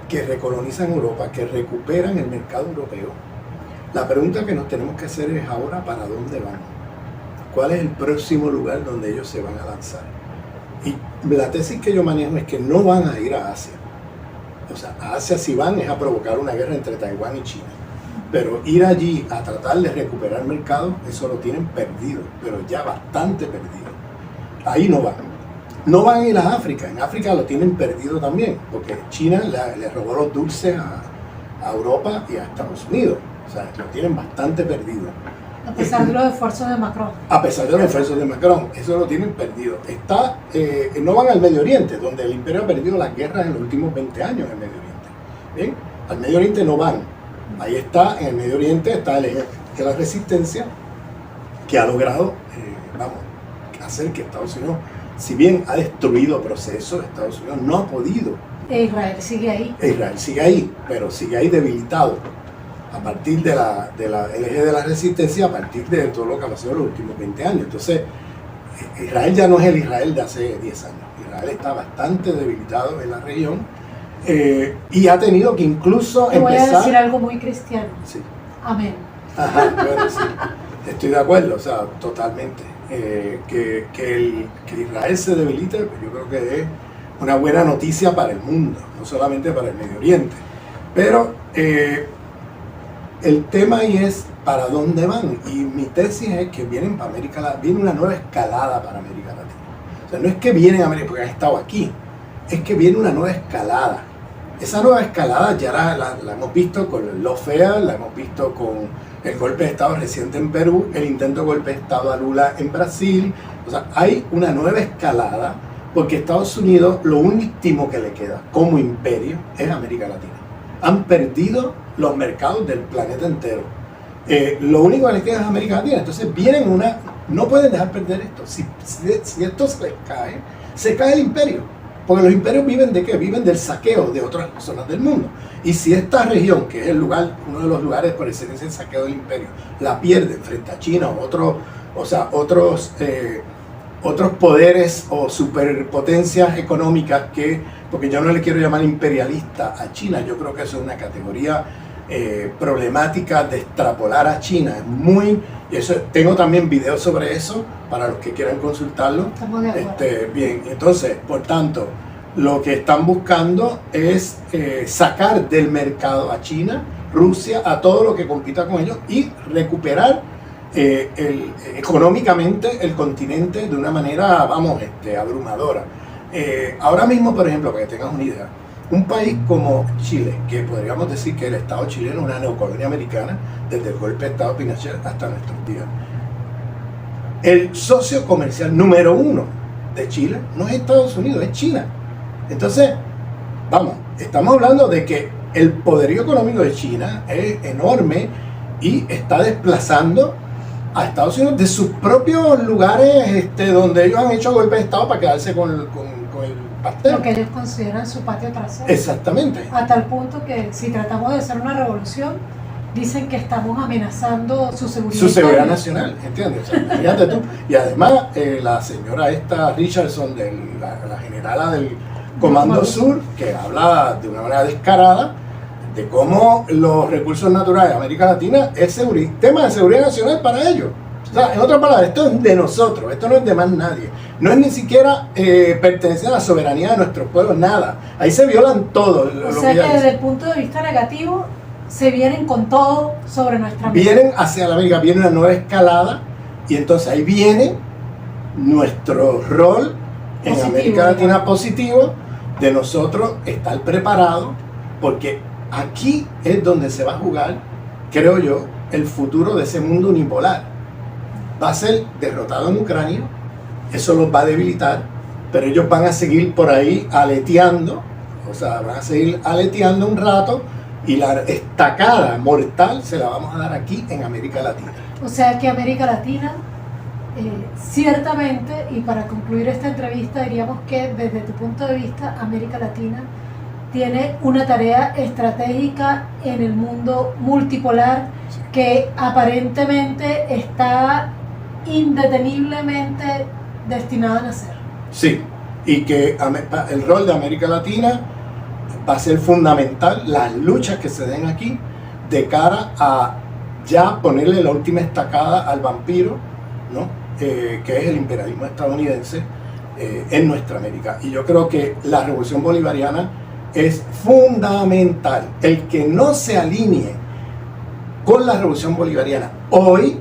que recolonizan Europa, que recuperan el mercado europeo, la pregunta que nos tenemos que hacer es ahora ¿para dónde van? ¿Cuál es el próximo lugar donde ellos se van a lanzar? Y la tesis que yo manejo es que no van a ir a Asia. O sea, a Asia si van es a provocar una guerra entre Taiwán y China. Pero ir allí a tratar de recuperar mercado, eso lo tienen perdido, pero ya bastante perdido. Ahí no van. No van a ir a África, en África lo tienen perdido también, porque China le robó los dulces a Europa y a Estados Unidos. O sea, lo tienen bastante perdido. A pesar de los esfuerzos de Macron. A pesar de los esfuerzos de Macron, eso lo tienen perdido. No van al Medio Oriente, donde el imperio ha perdido las guerras en los últimos 20 años en el Medio Oriente. Bien, al Medio Oriente no van. Ahí está, en el Medio Oriente está el eje de la resistencia, que ha logrado, hacer que Estados Unidos, si bien ha destruido procesos, Estados Unidos no ha podido. Israel sigue ahí. Israel sigue ahí, pero sigue ahí debilitado. A partir del eje de la resistencia, a partir de todo lo que ha pasado en los últimos 20 años. Entonces, Israel ya no es el Israel de hace 10 años. Israel está bastante debilitado en la región y ha tenido que incluso Te voy a decir algo muy cristiano. Sí. Amén. Ajá, bueno, sí. Estoy de acuerdo, o sea, totalmente. Que Israel se debilite, pues yo creo que es una buena noticia para el mundo, no solamente para el Medio Oriente. Pero el tema ahí es para dónde van, y mi tesis es que vienen para América Latina, viene una nueva escalada para América Latina. O sea, no es que vienen a América porque han estado aquí, es que viene una nueva escalada. Esa nueva escalada ya la hemos visto con el lawfare, la hemos visto con el golpe de Estado reciente en Perú, el intento de golpe de Estado a Lula en Brasil. O sea, hay una nueva escalada porque Estados Unidos, lo último que le queda como imperio es América Latina. Han perdido los mercados del planeta entero. Lo único que les queda es América Latina. Entonces no pueden dejar perder esto. Si esto se cae el imperio. Porque los imperios viven ¿de qué? Viven del saqueo de otras zonas del mundo. Y si esta región, que es uno de los lugares por excelencia del saqueo del imperio, la pierden frente a China o otros poderes o superpotencias económicas porque yo no le quiero llamar imperialista a China, yo creo que eso es una categoría problemática de extrapolar a China. Tengo también videos sobre eso para los que quieran consultarlo. Estamos de acuerdo. Bien, entonces, por tanto, lo que están buscando es sacar del mercado a China, Rusia, a todo lo que compita con ellos y recuperar económicamente el continente de una manera, abrumadora. Ahora mismo, por ejemplo, para que tengas una idea, un país como Chile, que podríamos decir que el Estado chileno es una neocolonia americana desde el golpe de Estado de Pinochet hasta nuestros días. El socio comercial número 1 de Chile no es Estados Unidos, es China. Entonces, estamos hablando de que el poderío económico de China es enorme y está desplazando a Estados Unidos de sus propios lugares donde ellos han hecho golpes de Estado para quedarse con el pastel. Lo que ellos consideran su patio trasero. Exactamente. A tal punto que si tratamos de hacer una revolución, dicen que estamos amenazando su seguridad. Su seguridad nacional, ¿entiendes? O sea, fíjate tú. Y además, la señora esta Richardson, la generala del Comando Sur, que habla de una manera descarada de cómo los recursos naturales de América Latina es tema de seguridad nacional para ellos. O sea, en otras palabras, esto es de nosotros, esto no es de más nadie. No es ni siquiera pertenecer a la soberanía de nuestros pueblos, nada. Ahí se violan todo. O sea que desde el punto de vista negativo, se vienen con todo sobre nuestra América. Vienen hacia la América, viene una nueva escalada, y entonces ahí viene nuestro rol en positivo, América Latina positivo, de nosotros estar preparados, porque aquí es donde se va a jugar, creo yo, el futuro de ese mundo unipolar. Va a ser derrotado en Ucrania, eso los va a debilitar, pero ellos van a seguir por ahí aleteando, o sea, van a seguir aleteando un rato, y la estacada mortal se la vamos a dar aquí en América Latina. O sea que América Latina, ciertamente, y para concluir esta entrevista, diríamos que desde tu punto de vista, América Latina tiene una tarea estratégica en el mundo multipolar, sí, que aparentemente está indeteniblemente destinada a nacer. Sí, y que el rol de América Latina va a ser fundamental, las luchas que se den aquí de cara a ya ponerle la última estacada al vampiro, ¿no? Que es el imperialismo estadounidense en nuestra América. Y yo creo que la revolución bolivariana es fundamental. El que no se alinee con la revolución bolivariana hoy,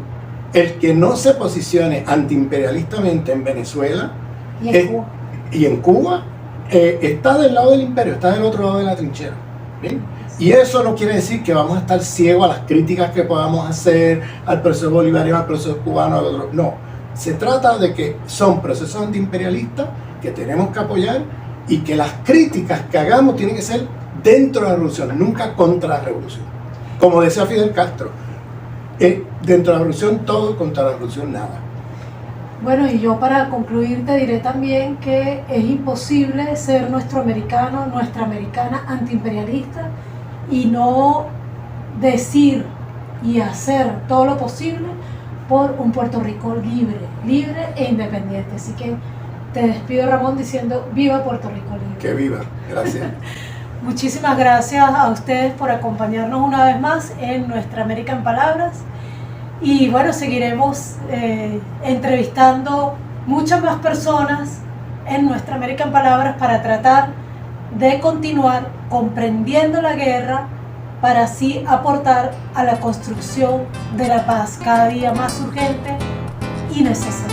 el que no se posicione antiimperialistamente en Venezuela y en Cuba, está del lado del imperio, está del otro lado de la trinchera. ¿Bien? Y eso no quiere decir que vamos a estar ciegos a las críticas que podamos hacer al proceso bolivariano, al proceso cubano, al otro. No, se trata de que son procesos antiimperialistas que tenemos que apoyar, y que las críticas que hagamos tienen que ser dentro de la revolución, nunca contra la revolución. Como decía Fidel Castro, dentro de la revolución todo, contra la revolución nada. Bueno, y yo para concluir te diré también que es imposible ser nuestra americana antiimperialista y no decir y hacer todo lo posible por un Puerto Rico libre e independiente. Así que te despido, Ramón, diciendo viva Puerto Rico libre. Que viva, gracias. Muchísimas gracias a ustedes por acompañarnos una vez más en Nuestra América en Palabras. Y bueno, seguiremos entrevistando muchas más personas en Nuestra América en Palabras para tratar de continuar comprendiendo la guerra, para así aportar a la construcción de la paz cada día más urgente y necesaria.